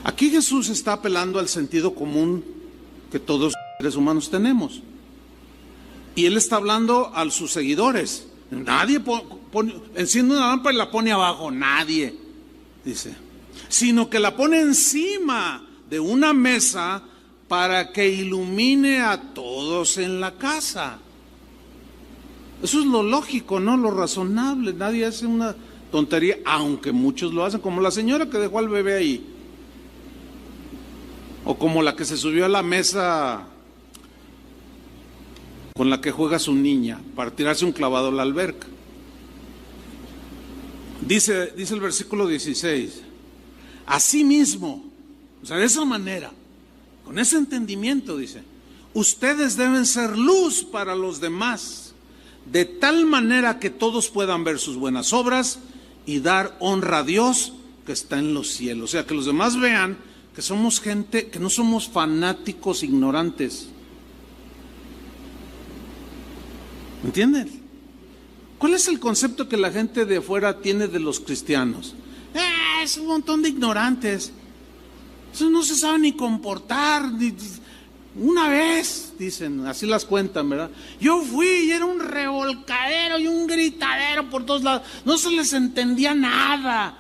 Aquí Jesús está apelando al sentido común que todos los seres humanos tenemos. Y Él está hablando a sus seguidores. Nadie enciende una lámpara y la pone abajo, nadie, dice. Sino que la pone encima de una mesa para que ilumine a todos en la casa. Eso es lo lógico, ¿no? Lo razonable. Nadie hace una tontería, aunque muchos lo hacen, como la señora que dejó al bebé ahí. O como la que se subió a la mesa con la que juega su niña para tirarse un clavado a la alberca. Dice el versículo 16, asimismo, o sea, de esa manera, con ese entendimiento, dice, ustedes deben ser luz para los demás, de tal manera que todos puedan ver sus buenas obras y dar honra a Dios que está en los cielos. O sea, que los demás vean que somos gente, que no somos fanáticos ignorantes. ¿Me entienden? ¿Cuál es el concepto que la gente de afuera tiene de los cristianos? Es un montón de ignorantes. Eso no se sabe ni comportar. Una vez, dicen, así las cuentan, ¿verdad? Yo fui y era un revolcadero y un gritadero por todos lados. No se les entendía nada.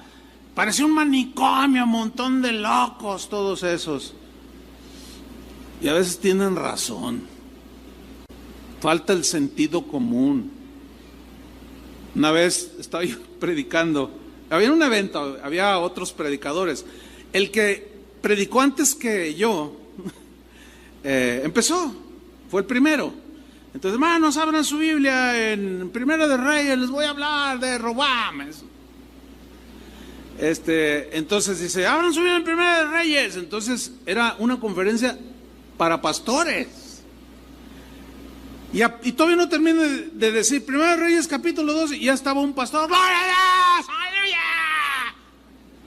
Parecía un manicomio, un montón de locos, todos esos. Y a veces tienen razón. Falta el sentido común. Una vez estaba yo predicando, había un evento, había otros predicadores. El que predicó antes que yo empezó, fue el primero. Entonces, hermanos, abran su Biblia en Primera de Reyes, les voy a hablar de Roboam. Entonces dice, abran su Biblia en Primera de Reyes. Entonces era una conferencia para pastores. Y todavía no termino de decir Primera de Reyes capítulo 2 y ya estaba un pastor, ¡gloria a Dios! ¡Aleluya!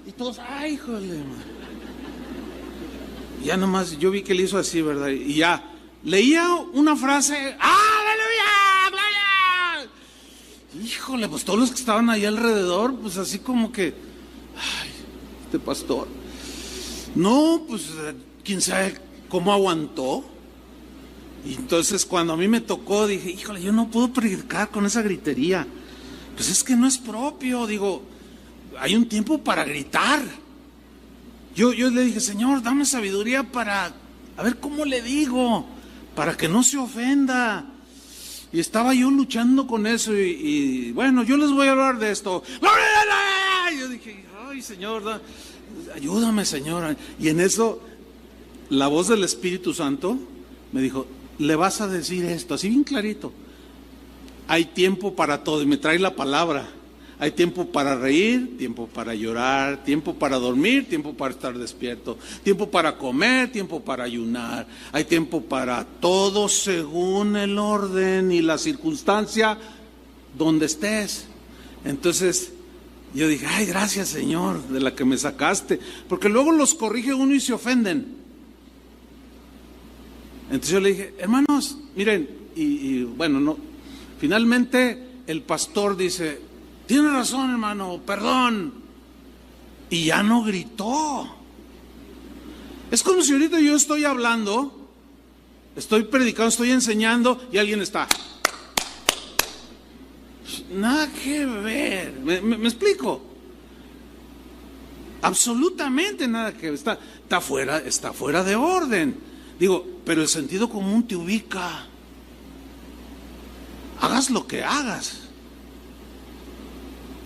Y todos, ¡ay, híjole! Man. Ya nomás, yo vi que le hizo así, ¿verdad? Y ya, leía una frase, ¡aleluya! ¡Gloria! Híjole, pues todos los que estaban ahí alrededor, pues así como que, ¡ay, este pastor! No, pues, quién sabe cómo aguantó. Y entonces cuando a mí me tocó dije, híjole, yo no puedo predicar con esa gritería. Pues es que no es propio, digo, hay un tiempo para gritar. Yo le dije, Señor, dame sabiduría para, a ver cómo le digo, para que no se ofenda. Y estaba yo luchando con eso y bueno, yo les voy a hablar de esto. Y yo dije, ay, Señor, ayúdame, Señor. Y en eso, la voz del Espíritu Santo me dijo, le vas a decir esto, así bien clarito. Hay tiempo para todo, y me trae la palabra. Hay tiempo para reír, tiempo para llorar, tiempo para dormir, tiempo para estar despierto, tiempo para comer, tiempo para ayunar. Hay tiempo para todo según el orden y la circunstancia donde estés. Entonces yo dije, ay, gracias, Señor, de la que me sacaste, porque luego los corrige uno y se ofenden. Entonces yo le dije, hermanos, miren, y bueno, no, finalmente el pastor dice, tiene razón, hermano, perdón, y ya no gritó. Es como si ahorita yo estoy hablando Estoy predicando, estoy enseñando y alguien está. Nada que ver. ¿Me explico? Absolutamente nada que ver. Está fuera de orden. Digo, pero el sentido común te ubica. Hagas lo que hagas.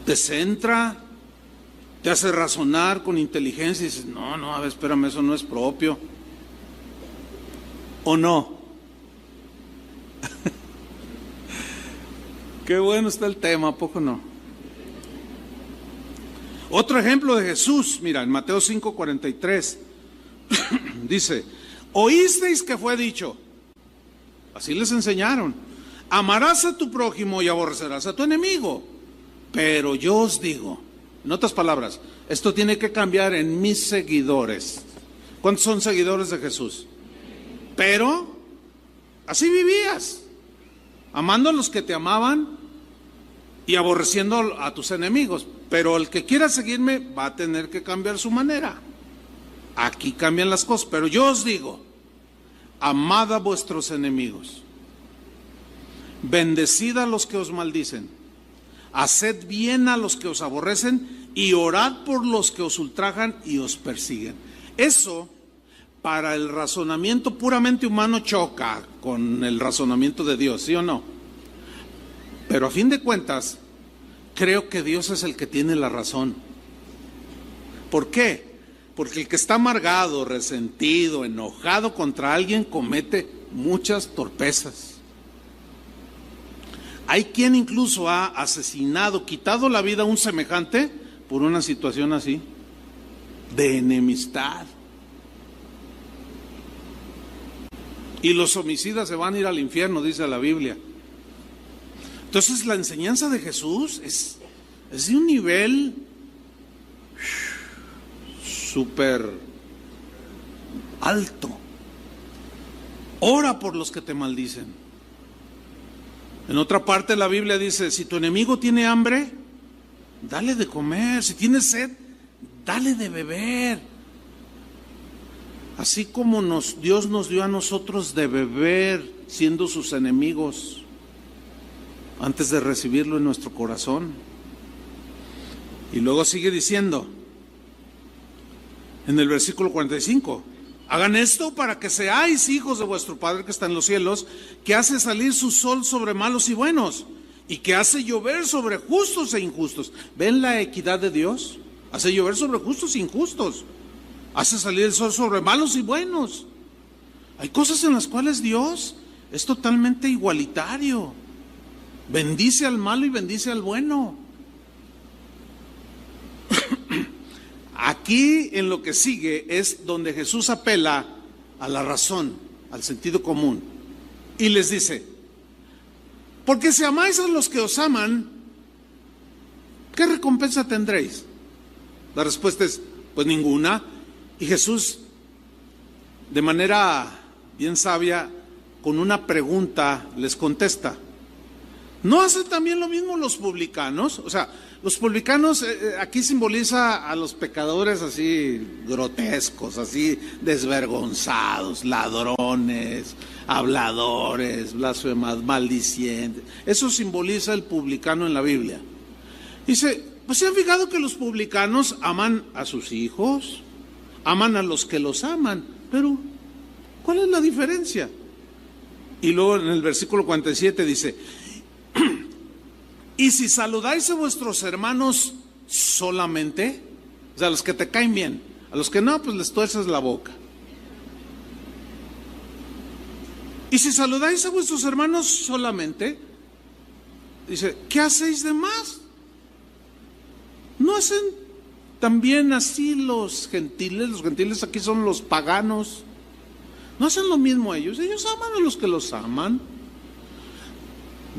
Te centra, te hace razonar con inteligencia y dices, no, a ver, espérame, eso no es propio. ¿O no? Qué bueno está el tema, ¿a poco no? Otro ejemplo de Jesús, mira, en Mateo 5:43, dice, oísteis que fue dicho, así les enseñaron, amarás a tu prójimo y aborrecerás a tu enemigo. Pero yo os digo, en otras palabras, esto tiene que cambiar en mis seguidores. ¿Cuántos son seguidores de Jesús? Pero así vivías, amando a los que te amaban y aborreciendo a tus enemigos. Pero el que quiera seguirme va a tener que cambiar su manera. Aquí cambian las cosas. Pero yo os digo, amad a vuestros enemigos, bendecid a los que os maldicen, haced bien a los que os aborrecen y orad por los que os ultrajan y os persiguen. Eso, para el razonamiento puramente humano, choca con el razonamiento de Dios, ¿sí o no? Pero a fin de cuentas, creo que Dios es el que tiene la razón. ¿Por qué? Porque el que está amargado, resentido, enojado contra alguien comete muchas torpezas. Hay quien incluso ha asesinado, quitado la vida a un semejante por una situación así, de enemistad. Y los homicidas se van a ir al infierno, dice la Biblia. Entonces la enseñanza de Jesús es de un nivel súper alto. Ora por los que te maldicen. En otra parte la Biblia dice, si tu enemigo tiene hambre, dale de comer. Si tiene sed, dale de beber. Así como Dios nos dio a nosotros de beber siendo sus enemigos antes de recibirlo en nuestro corazón. Y luego sigue diciendo en el versículo 45, hagan esto para que seáis hijos de vuestro Padre que está en los cielos, que hace salir su sol sobre malos y buenos, y que hace llover sobre justos e injustos. ¿Ven la equidad de Dios? Hace llover sobre justos e injustos. Hace salir el sol sobre malos y buenos. Hay cosas en las cuales Dios es totalmente igualitario. Bendice al malo y bendice al bueno. Aquí en lo que sigue es donde Jesús apela a la razón, al sentido común, y les dice, porque si amáis a los que os aman, ¿qué recompensa tendréis? La respuesta es, pues ninguna. Y Jesús, de manera bien sabia, con una pregunta les contesta, ¿no hacen también lo mismo los publicanos? O sea, los publicanos aquí simboliza a los pecadores así grotescos, así desvergonzados, ladrones, habladores, blasfemas, maldicientes. Eso simboliza el publicano en la Biblia. Dice, pues se han fijado que los publicanos aman a sus hijos, aman a los que los aman, pero ¿cuál es la diferencia? Y luego en el versículo 47 dice, y si saludáis a vuestros hermanos solamente, o sea, a los que te caen bien, a los que no, pues les tuerces la boca. Y si saludáis a vuestros hermanos solamente, dice, ¿qué hacéis de más? ¿No hacen también así los gentiles? Los gentiles aquí son los paganos. ¿No hacen lo mismo ellos? Ellos aman a los que los aman.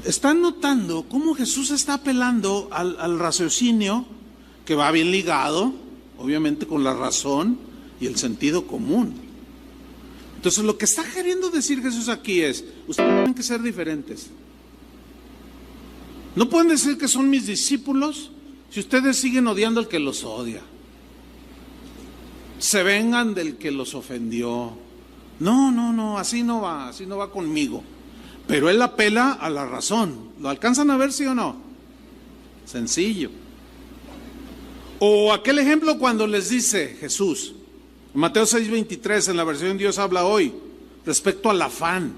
¿Están notando cómo Jesús está apelando al raciocinio que va bien ligado, obviamente, con la razón y el sentido común? Entonces, lo que está queriendo decir Jesús aquí es, ustedes tienen que ser diferentes. No pueden decir que son mis discípulos si ustedes siguen odiando al que los odia. Se vengan del que los ofendió. No, así no va conmigo. Pero él apela a la razón. ¿Lo alcanzan a ver, sí o no? Sencillo. O aquel ejemplo cuando les dice Jesús, Mateo 6:23, en la versión Dios habla hoy, respecto al afán,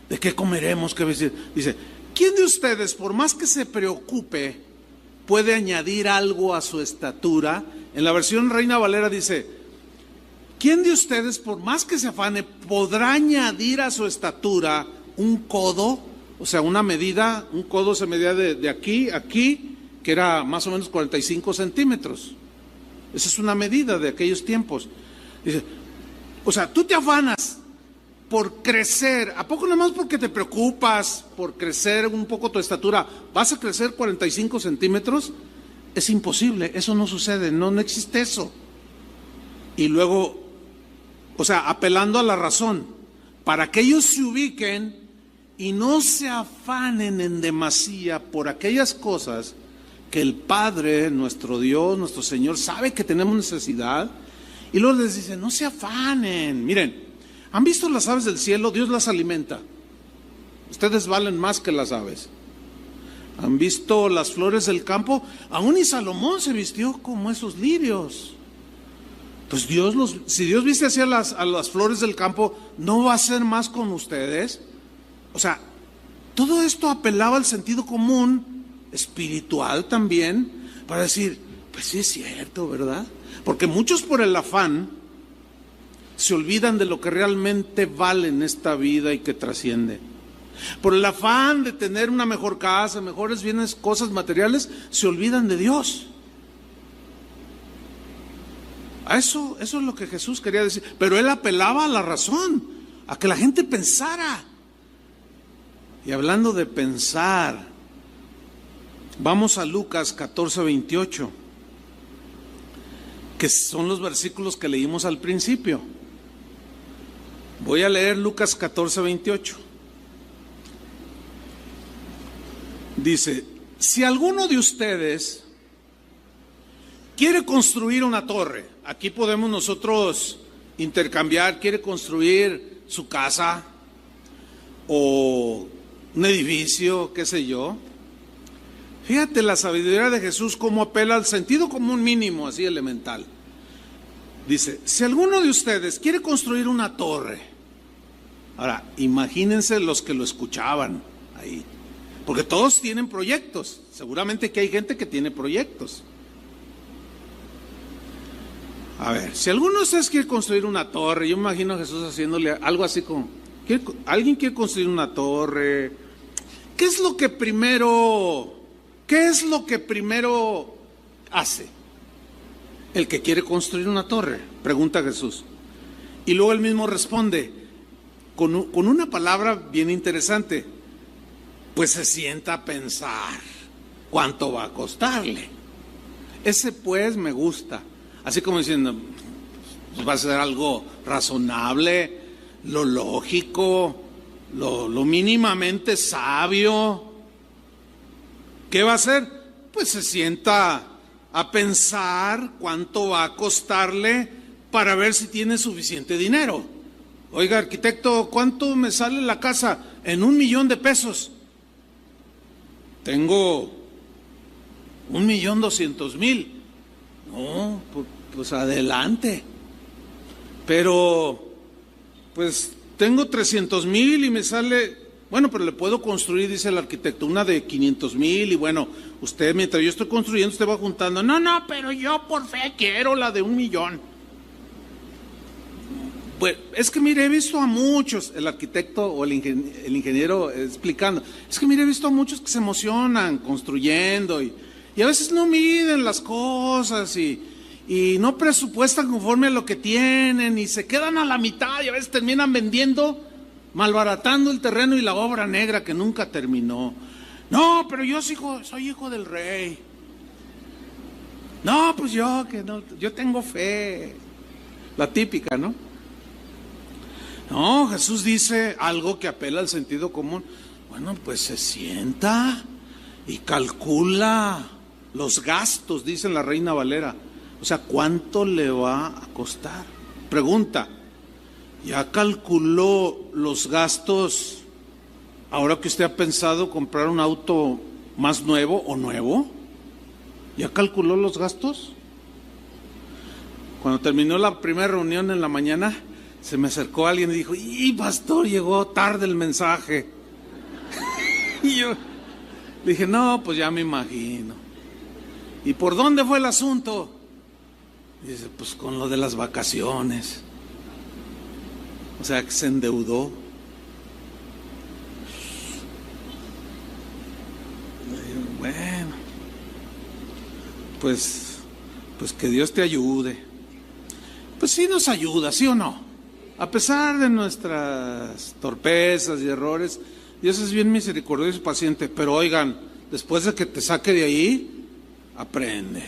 ¿de qué comeremos? ¿Qué vestir? Dice, ¿quién de ustedes, por más que se preocupe, puede añadir algo a su estatura? En la versión Reina Valera dice, ¿quién de ustedes, por más que se afane, podrá añadir a su estatura un codo? O sea, una medida, un codo se medía de aquí a aquí, que era más o menos 45 centímetros. Esa es una medida de aquellos tiempos. Dice, o sea, tú te afanas por crecer, ¿a poco nada más porque te preocupas por crecer un poco tu estatura, vas a crecer 45 centímetros? Es imposible, eso no sucede, no existe eso. Y luego, o sea, apelando a la razón, para que ellos se ubiquen y no se afanen en demasía por aquellas cosas que el Padre, nuestro Dios, nuestro Señor, sabe que tenemos necesidad, y luego les dice, no se afanen. Miren, ¿han visto las aves del cielo? Dios las alimenta. Ustedes valen más que las aves. ¿Han visto las flores del campo? Aún y Salomón se vistió como esos lirios. Pues si Dios viste así a las flores del campo, ¿no va a hacer más con ustedes? O sea, todo esto apelaba al sentido común, espiritual también, para decir, pues sí es cierto, ¿verdad? Porque muchos por el afán se olvidan de lo que realmente vale en esta vida y que trasciende. Por el afán de tener una mejor casa, mejores bienes, cosas materiales, se olvidan de Dios. Eso es lo que Jesús quería decir. Pero él apelaba a la razón, a que la gente pensara. Y hablando de pensar, vamos a Lucas 14:28, que son los versículos que leímos al principio. Voy a leer Lucas 14:28. Dice, si alguno de ustedes quiere construir una torre, aquí podemos nosotros intercambiar, quiere construir su casa o un edificio, qué sé yo. Fíjate la sabiduría de Jesús, cómo apela al sentido común mínimo, así elemental. Dice, si alguno de ustedes quiere construir una torre, ahora imagínense los que lo escuchaban ahí, porque todos tienen proyectos, seguramente que hay gente que tiene proyectos. A ver, si alguno de ustedes quiere construir una torre, yo me imagino a Jesús haciéndole algo así como, ¿alguien quiere construir una torre? ¿Qué es lo que primero hace el que quiere construir una torre? Pregunta Jesús. Y luego él mismo responde con una palabra bien interesante. Pues se sienta a pensar cuánto va a costarle. Ese pues me gusta. Así como diciendo, pues va a ser algo razonable, lo lógico, lo mínimamente sabio. ¿Qué va a hacer? Pues se sienta a pensar cuánto va a costarle para ver si tiene suficiente dinero. Oiga, arquitecto, ¿cuánto me sale la casa? En $1,000,000. Tengo 1,200,000. No, pues adelante. Pero, pues tengo 300,000 y me sale, bueno, pero le puedo construir, dice el arquitecto, una de 500,000 y bueno, usted mientras yo estoy construyendo, usted va juntando. No, pero yo por fe quiero la de 1,000,000. Pues es que mire, he visto a muchos, el arquitecto o el ingeniero explicando, es que mire, he visto a muchos que se emocionan construyendo y a veces no miden las cosas y no presupuestan conforme a lo que tienen y se quedan a la mitad y a veces terminan vendiendo, malbaratando el terreno y la obra negra que nunca terminó. No, pero yo soy hijo del rey. No, pues yo tengo fe. La típica, ¿no? No, Jesús dice algo que apela al sentido común. Bueno, pues se sienta y calcula los gastos, dice la Reina Valera. O sea, ¿cuánto le va a costar? Pregunta, ¿Ya calculó los gastos ahora que usted ha pensado comprar un auto más nuevo o nuevo? ¿Ya calculó los gastos? Cuando terminó la primera reunión en la mañana, se me acercó alguien y dijo: ¡y pastor, llegó tarde el mensaje! Y yo le dije: no, pues ya me imagino. ¿Y por dónde fue el asunto? Y dice: pues con lo de las vacaciones. O sea, que se endeudó. Bueno, pues que Dios te ayude. Pues sí nos ayuda, ¿sí o no? A pesar de nuestras torpezas y errores, Dios es bien misericordioso y paciente. Pero oigan, después de que te saque de ahí, aprende.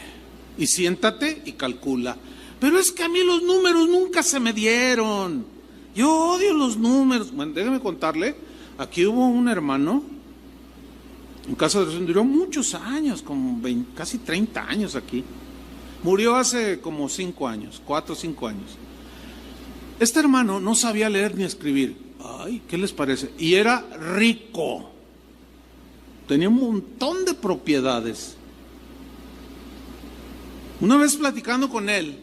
Y siéntate y calcula. Pero es que a mí los números nunca se me dieron. Yo odio los números. Bueno, déjeme contarle, aquí hubo un hermano, en casa de Dios, duró muchos años, como casi 30 años aquí. Murió hace como 5 años, 4 o 5 años. Este hermano no sabía leer ni escribir. Ay, ¿qué les parece? Y era rico. Tenía un montón de propiedades. Una vez platicando con él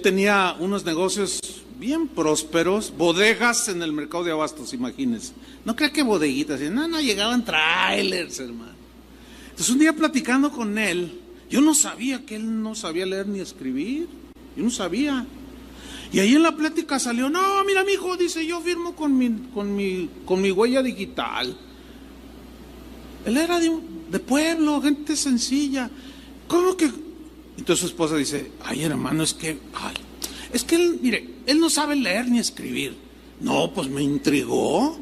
tenía unos negocios bien prósperos, bodegas en el mercado de abastos, imagínense. No crea que bodeguitas, no, llegaban trailers, hermano. Entonces un día platicando con él, yo no sabía que él no sabía leer ni escribir, yo no sabía. Y ahí en la plática salió: no, mira, mijo, dice, yo firmo con mi huella digital. Él era de pueblo, gente sencilla. ¿Cómo que? Entonces su esposa dice: ay, hermano, es que él, mire, él no sabe leer ni escribir. No, pues me intrigó.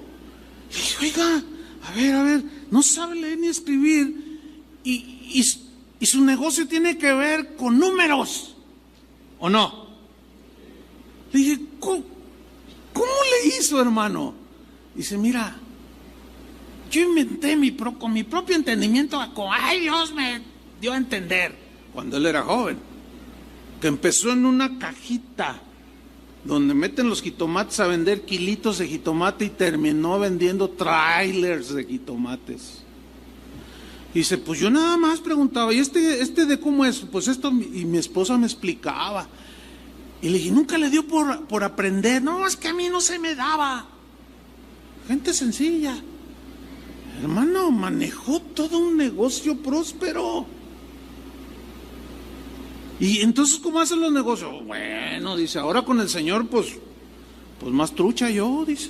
Y dije: oiga, a ver, no sabe leer ni escribir y su negocio tiene que ver con números, ¿o no? Le dije: ¿cómo le hizo, hermano? Dice: mira, yo inventé con mi propio entendimiento, ay, Dios me dio a entender, cuando él era joven, que empezó en una cajita donde meten los jitomates a vender kilitos de jitomate y terminó vendiendo trailers de jitomates. Y dice: pues yo nada más preguntaba, ¿y este de cómo es? Pues esto, y mi esposa me explicaba. Y le dije: ¿nunca le dio por aprender? No, es que a mí no se me daba. Gente sencilla. Hermano, manejó todo un negocio próspero. Y entonces, ¿cómo hacen los negocios? Bueno, dice, ahora con el Señor, pues más trucha yo, dice.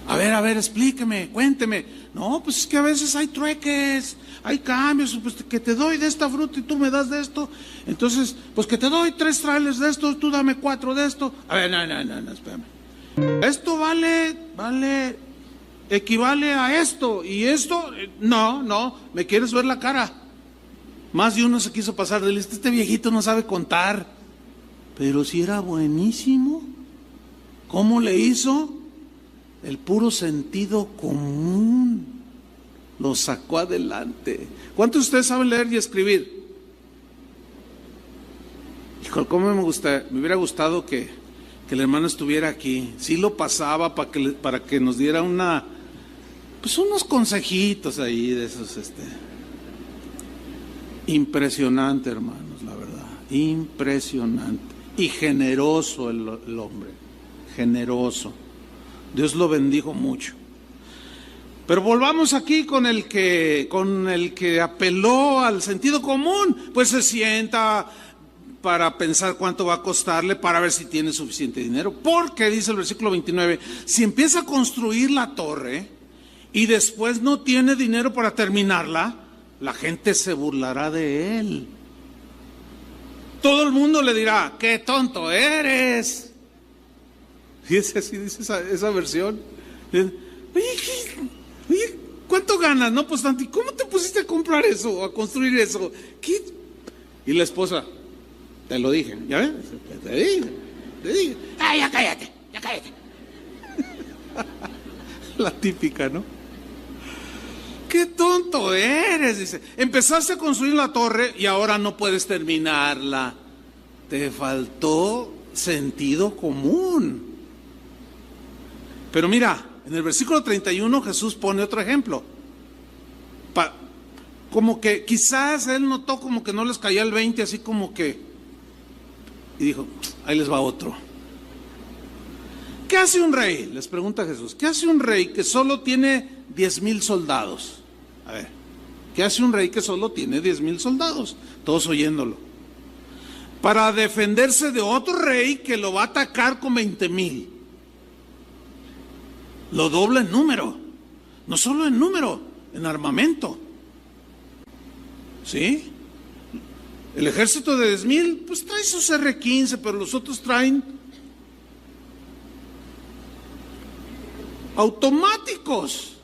A ver, explíqueme, cuénteme. No, pues es que a veces hay trueques, hay cambios, pues que te doy de esta fruta y tú me das de esto. Entonces, pues que te doy 3 trailers de esto, tú dame 4 de esto. A ver, no, espérame. Esto equivale a esto, y esto, no, me quieres ver la cara. Más de uno se quiso pasar de listo. Este viejito no sabe contar, pero si era buenísimo. ¿Cómo le hizo? El puro sentido común lo sacó adelante. ¿Cuántos de ustedes saben leer y escribir? Hijo, ¿cómo me hubiera gustado que el hermano estuviera aquí? Sí lo pasaba para que nos diera unos consejitos ahí de esos. Impresionante, hermanos, la verdad, impresionante. Y generoso el hombre, generoso. Dios lo bendijo mucho. Pero volvamos aquí con el que apeló al sentido común. Pues se sienta para pensar cuánto va a costarle, para ver si tiene suficiente dinero. Porque dice el versículo 29, si empieza a construir la torre y después no tiene dinero para terminarla, la gente se burlará de él. Todo el mundo le dirá: ¡qué tonto eres! Fíjese, así dice esa versión. Oye, ¿cuánto ganas? No, pues tanto. ¿Y cómo te pusiste a comprar eso, a construir eso? ¿Qué? Y la esposa: te lo dije, ¿ya ves? Te dije. ¡Ay, ya cállate! La típica, ¿no? ¡Qué tonto eres! Dice, empezaste a construir la torre y ahora no puedes terminarla. te faltó sentido común. Pero mira, en el versículo 31 Jesús pone otro ejemplo. Como que quizás él notó como que no les caía el 20, así como que, y dijo, ahí les va otro. ¿Qué hace un rey? Les pregunta Jesús. ¿Qué hace un rey que solo tiene 10,000 soldados? A ver, ¿qué hace un rey que solo tiene 10,000 soldados? Todos oyéndolo. Para defenderse de otro rey que lo va a atacar con 20,000. Lo dobla en número. No solo en número, en armamento. ¿Sí? El ejército de 10,000, pues trae sus R-15, pero los otros traen automáticos.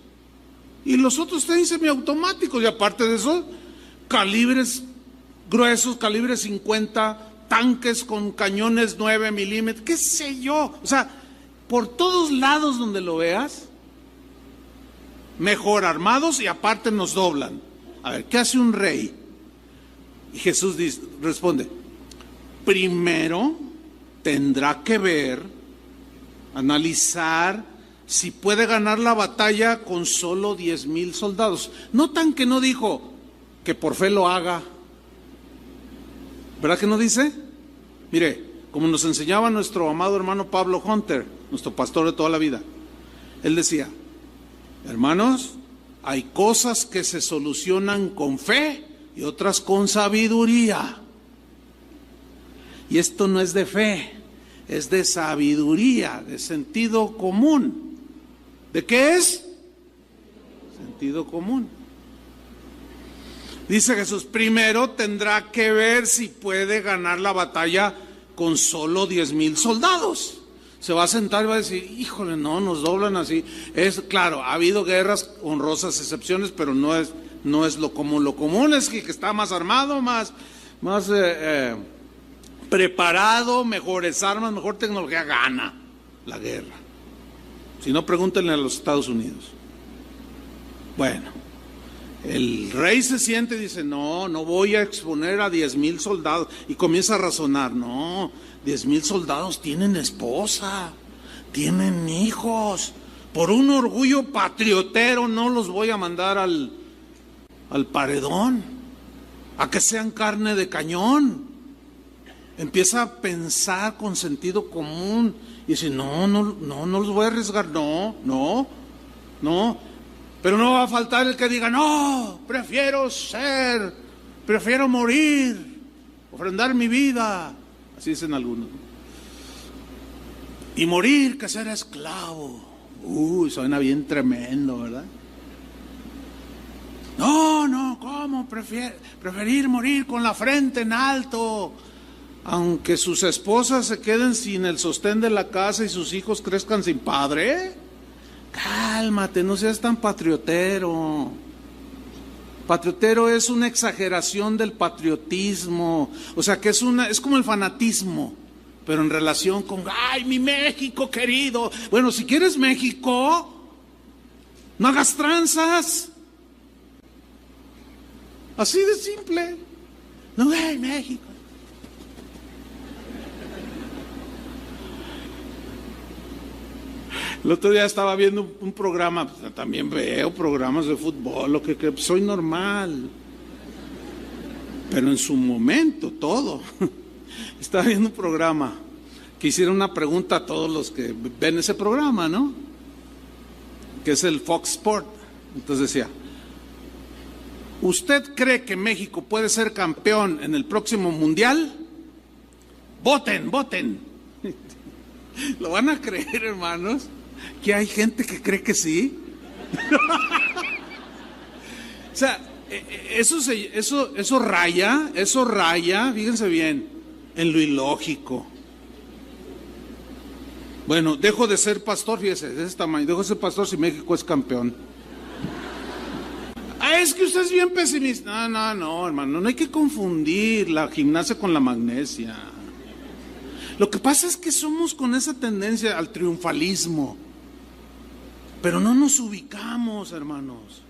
Y los otros traen semiautomáticos. Y aparte de eso, calibres gruesos, calibres 50, tanques con cañones 9 milímetros, qué sé yo. O sea, por todos lados donde lo veas, mejor armados y aparte nos doblan. A ver, ¿qué hace un rey? Y Jesús responde, primero tendrá que ver, analizar si puede ganar la batalla con solo 10,000 soldados. Notan que no dijo que por fe lo haga. ¿Verdad que no dice? Mire, como nos enseñaba nuestro amado hermano Pablo Hunter, nuestro pastor de toda la vida, él decía, hermanos, hay cosas que se solucionan con fe y otras con sabiduría. Y esto no es de fe, es de sabiduría, de sentido común. ¿De qué es? Sentido común. Dice Jesús, primero tendrá que ver si puede ganar la batalla con solo 10,000 soldados. Se va a sentar y va a decir, híjole, no, nos doblan así. Es claro, ha habido guerras, honrosas excepciones, pero no es lo común. Lo común es que está más armado, más preparado, mejores armas, mejor tecnología, gana la guerra. Si no, pregúntenle a los Estados Unidos. Bueno, el rey se siente y dice, no voy a exponer a 10,000 soldados. Y comienza a razonar, no, 10,000 soldados tienen esposa, tienen hijos. Por un orgullo patriotero no los voy a mandar al paredón, a que sean carne de cañón. Empieza a pensar con sentido común y dice, no los voy a arriesgar, no. Pero no va a faltar el que diga, no, prefiero morir, ofrendar mi vida. Así dicen algunos. Y morir que ser esclavo. Suena bien tremendo, ¿verdad? No, ¿cómo? Preferir morir con la frente en alto, aunque sus esposas se queden sin el sostén de la casa y sus hijos crezcan sin padre. Cálmate, no seas tan patriotero. Patriotero es una exageración del patriotismo, o sea que es como el fanatismo, pero en relación con, ¡ay, mi México querido! Bueno, si quieres México, no hagas tranzas. Así de simple. No, ¡ay, México! El otro día estaba viendo un programa, también veo programas de fútbol, lo que soy normal, pero en su momento todo. Estaba viendo un programa que hicieron una pregunta a todos los que ven ese programa, ¿no? Que es el Fox Sport. Entonces decía, ¿usted cree que México puede ser campeón en el próximo mundial? Voten. ¿Lo van a creer, hermanos? Que hay gente que cree que sí. O sea, eso raya, fíjense bien, en lo ilógico. Bueno, dejo de ser pastor, fíjese, de ese tamaño, dejo de ser pastor si México es campeón. Es que usted es bien pesimista. No, hermano, no hay que confundir la gimnasia con la magnesia. Lo que pasa es que somos con esa tendencia al triunfalismo, pero no nos ubicamos, hermanos.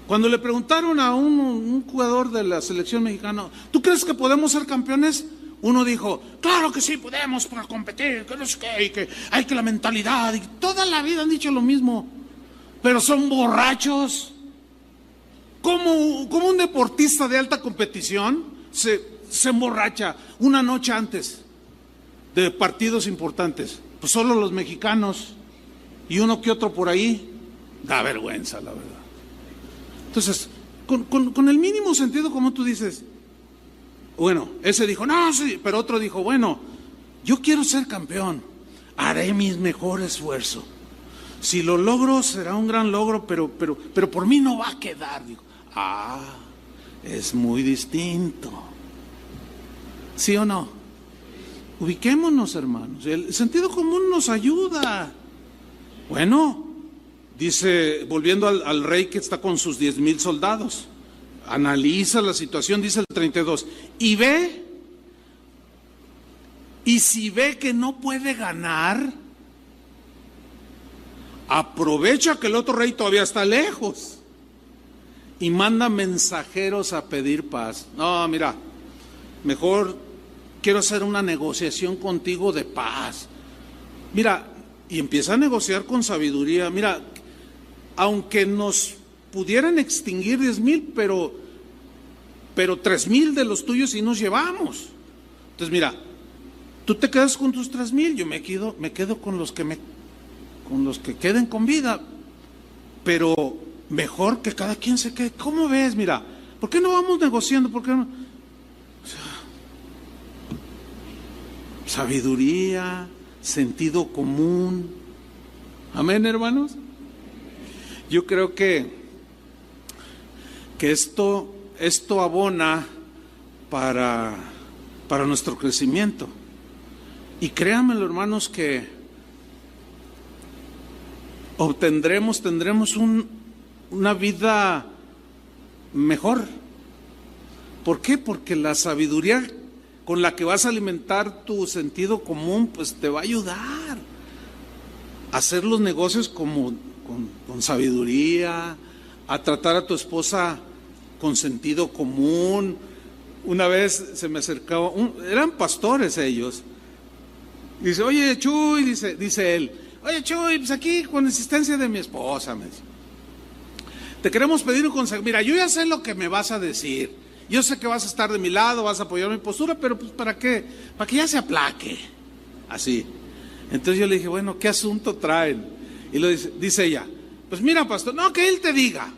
Cuando le preguntaron a un jugador de la selección mexicana, ¿tú crees que podemos ser campeones? Uno dijo, claro que sí podemos para competir, que no sé qué, y que hay que la mentalidad, y toda la vida han dicho lo mismo, pero son borrachos. ¿Cómo un deportista de alta competición se emborracha una noche antes de partidos importantes? Pues solo los mexicanos y uno que otro por ahí. Da vergüenza, la verdad. Entonces, con el mínimo sentido, como tú dices, bueno, ese dijo, no, sí, pero otro dijo, bueno, yo quiero ser campeón, haré mi mejor esfuerzo. Si lo logro, será un gran logro, pero por mí no va a quedar. Digo, es muy distinto. ¿Sí o no? Ubiquémonos, hermanos. El sentido común nos ayuda. Bueno, dice, volviendo al rey que está con sus 10,000 soldados, analiza la situación, dice el 32, y si ve que no puede ganar, aprovecha que el otro rey todavía está lejos y manda mensajeros a pedir paz. No, mira, mejor quiero hacer una negociación contigo de paz. Mira, y empieza a negociar con sabiduría. Mira, aunque nos pudieran extinguir 10,000, pero 3,000 de los tuyos sí nos llevamos. Entonces, mira, tú te quedas con tus 3,000, yo me quedo con los que queden con vida, pero mejor que cada quien se quede. ¿Cómo ves? Mira, ¿por qué no vamos negociando? ¿Por qué no? O sea, sabiduría, sentido común. Amén, hermanos. Yo creo que esto abona para nuestro crecimiento. Y créanmelo, hermanos, que tendremos una vida mejor. ¿Por qué? Porque la sabiduría con la que vas a alimentar tu sentido común, pues te va a ayudar a hacer los negocios con sabiduría, a tratar a tu esposa con sentido común. Una vez se me acercaba, eran pastores ellos. Dice, oye Chuy, dice él, oye Chuy, pues aquí con insistencia de mi esposa, me dice, te queremos pedir un consejo. Mira, yo ya sé lo que me vas a decir, yo sé que vas a estar de mi lado, vas a apoyar mi postura, pero pues ¿para qué? Para que ya se aplaque, así. Entonces yo le dije, bueno, ¿qué asunto traen? Y dice ella, pues mira pastor, no, que él te diga,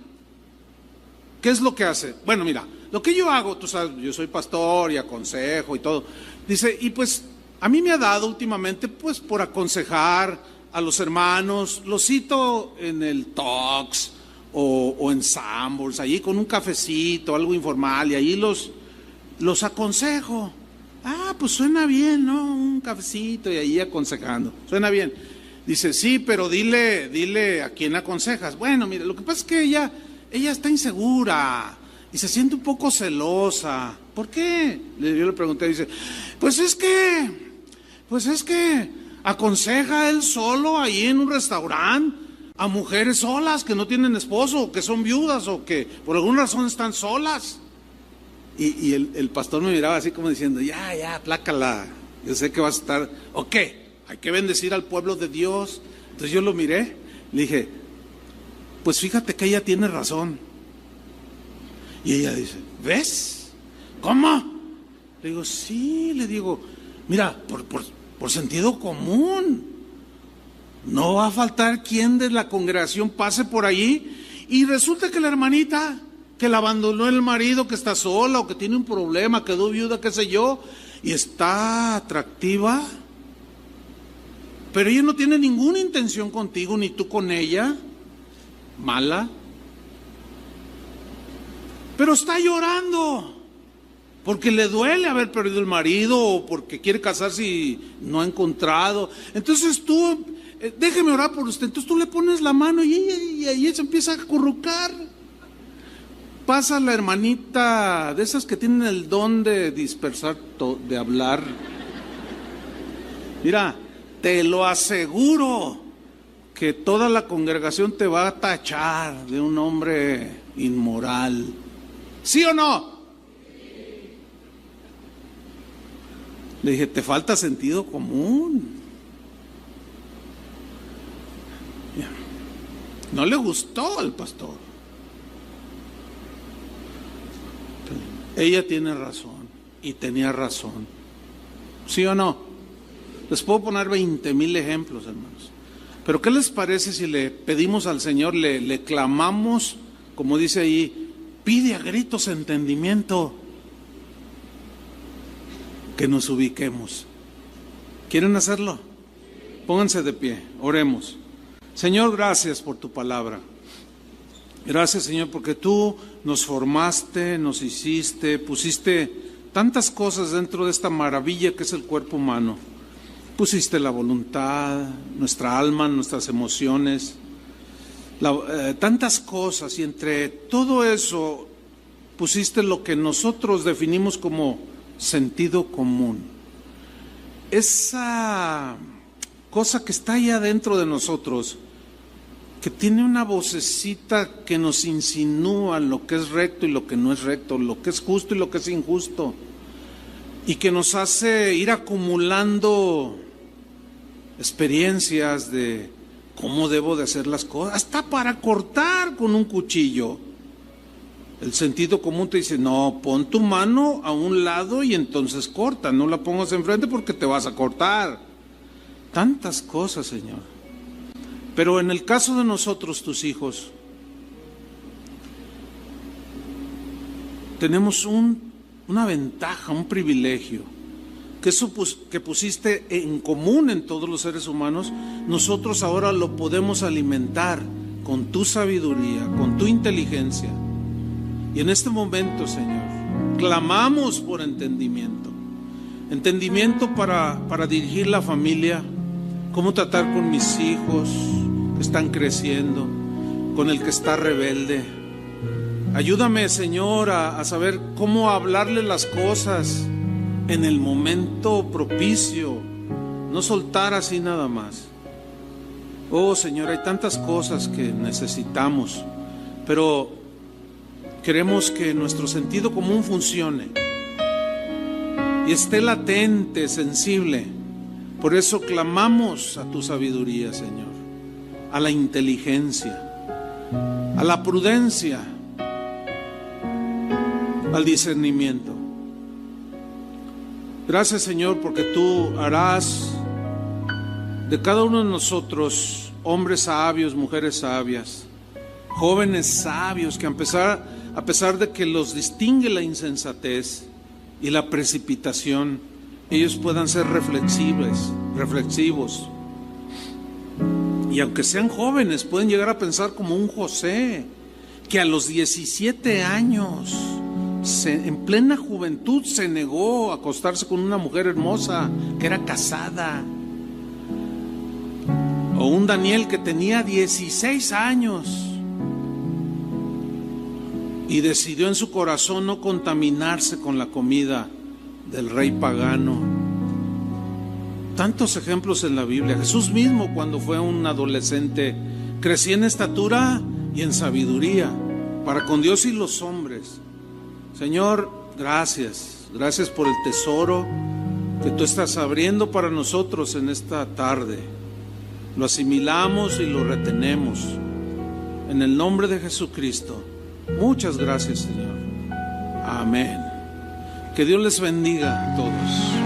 ¿qué es lo que hace? Bueno, mira, lo que yo hago, tú sabes, yo soy pastor y aconsejo y todo. Dice, y pues a mí me ha dado últimamente, pues por aconsejar a los hermanos, los cito en el Talks o en Sanborns, allí con un cafecito, algo informal, y ahí los aconsejo. Pues suena bien, ¿no? Un cafecito y ahí aconsejando, suena bien. Dice, sí, pero dile a quién aconsejas. Bueno, mira, lo que pasa es que ella está insegura y se siente un poco celosa. ¿Por qué? Yo le pregunté, dice, pues es que aconseja él solo ahí en un restaurante a mujeres solas que no tienen esposo, o que son viudas, o que por alguna razón están solas. Y el pastor me miraba así como diciendo, ya, aplácala, yo sé que vas a estar, ok, hay que bendecir al pueblo de Dios. Entonces yo lo miré, le dije, pues fíjate que ella tiene razón. Y ella dice, ¿ves? ¿Cómo? Le digo, sí, mira, por sentido común, no va a faltar quien de la congregación pase por allí y resulta que la hermanita que la abandonó el marido, que está sola o que tiene un problema, quedó viuda, qué sé yo, y está atractiva, pero ella no tiene ninguna intención contigo, ni tú con ella, mala, pero está llorando porque le duele haber perdido el marido o porque quiere casarse y no ha encontrado. Entonces tú, déjeme orar por usted. Entonces tú le pones la mano y ella se empieza a acurrucar. Pasa la hermanita de esas que tienen el don de dispersar, de hablar. Mira, te lo aseguro que toda la congregación te va a tachar de un hombre inmoral. ¿Sí o no? Le dije, te falta sentido común. No le gustó al pastor. Ella tiene razón y tenía razón. ¿Sí o no? Les puedo poner 20,000 ejemplos, hermanos. Pero ¿qué les parece si le pedimos al Señor, le clamamos, como dice ahí, pide a gritos entendimiento, que nos ubiquemos? ¿Quieren hacerlo? Pónganse de pie, oremos. Señor, gracias por tu palabra. Gracias, Señor, porque tú nos formaste, nos hiciste, pusiste tantas cosas dentro de esta maravilla que es el cuerpo humano. Pusiste la voluntad, nuestra alma, nuestras emociones, tantas cosas, y entre todo eso pusiste lo que nosotros definimos como sentido común. Esa cosa que está allá dentro de nosotros, que tiene una vocecita que nos insinúa lo que es recto y lo que no es recto, lo que es justo y lo que es injusto, y que nos hace ir acumulando experiencias de cómo debo de hacer las cosas, hasta para cortar con un cuchillo. El sentido común te dice, no, pon tu mano a un lado y entonces corta, no la pongas enfrente porque te vas a cortar. Tantas cosas, Señor. Pero en el caso de nosotros, tus hijos, tenemos una ventaja, un privilegio, que eso que pusiste en común en todos los seres humanos, nosotros ahora lo podemos alimentar con tu sabiduría, con tu inteligencia. Y en este momento, Señor, clamamos por entendimiento. Entendimiento para dirigir la familia, cómo tratar con mis hijos que están creciendo, con el que está rebelde. Ayúdame, Señor, a saber cómo hablarle las cosas en el momento propicio, no soltar así nada más. Oh, Señor, hay tantas cosas que necesitamos, pero queremos que nuestro sentido común funcione y esté latente, sensible. Por eso clamamos a tu sabiduría, Señor, a la inteligencia, a la prudencia, al discernimiento. Gracias, Señor, porque tú harás de cada uno de nosotros hombres sabios, mujeres sabias, jóvenes sabios, que a pesar de que los distingue la insensatez y la precipitación, ellos puedan ser reflexivos. Y aunque sean jóvenes, pueden llegar a pensar como un José, que a los 17 años, en plena juventud, se negó a acostarse con una mujer hermosa que era casada. O un Daniel que tenía 16 años y decidió en su corazón no contaminarse con la comida del rey pagano. Tantos ejemplos en la Biblia. Jesús mismo, cuando fue un adolescente, crecía en estatura y en sabiduría para con Dios y los hombres. Señor, gracias por el tesoro que tú estás abriendo para nosotros en esta tarde. Lo asimilamos y lo retenemos en el nombre de Jesucristo. Muchas gracias, Señor. Amén. Que Dios les bendiga a todos.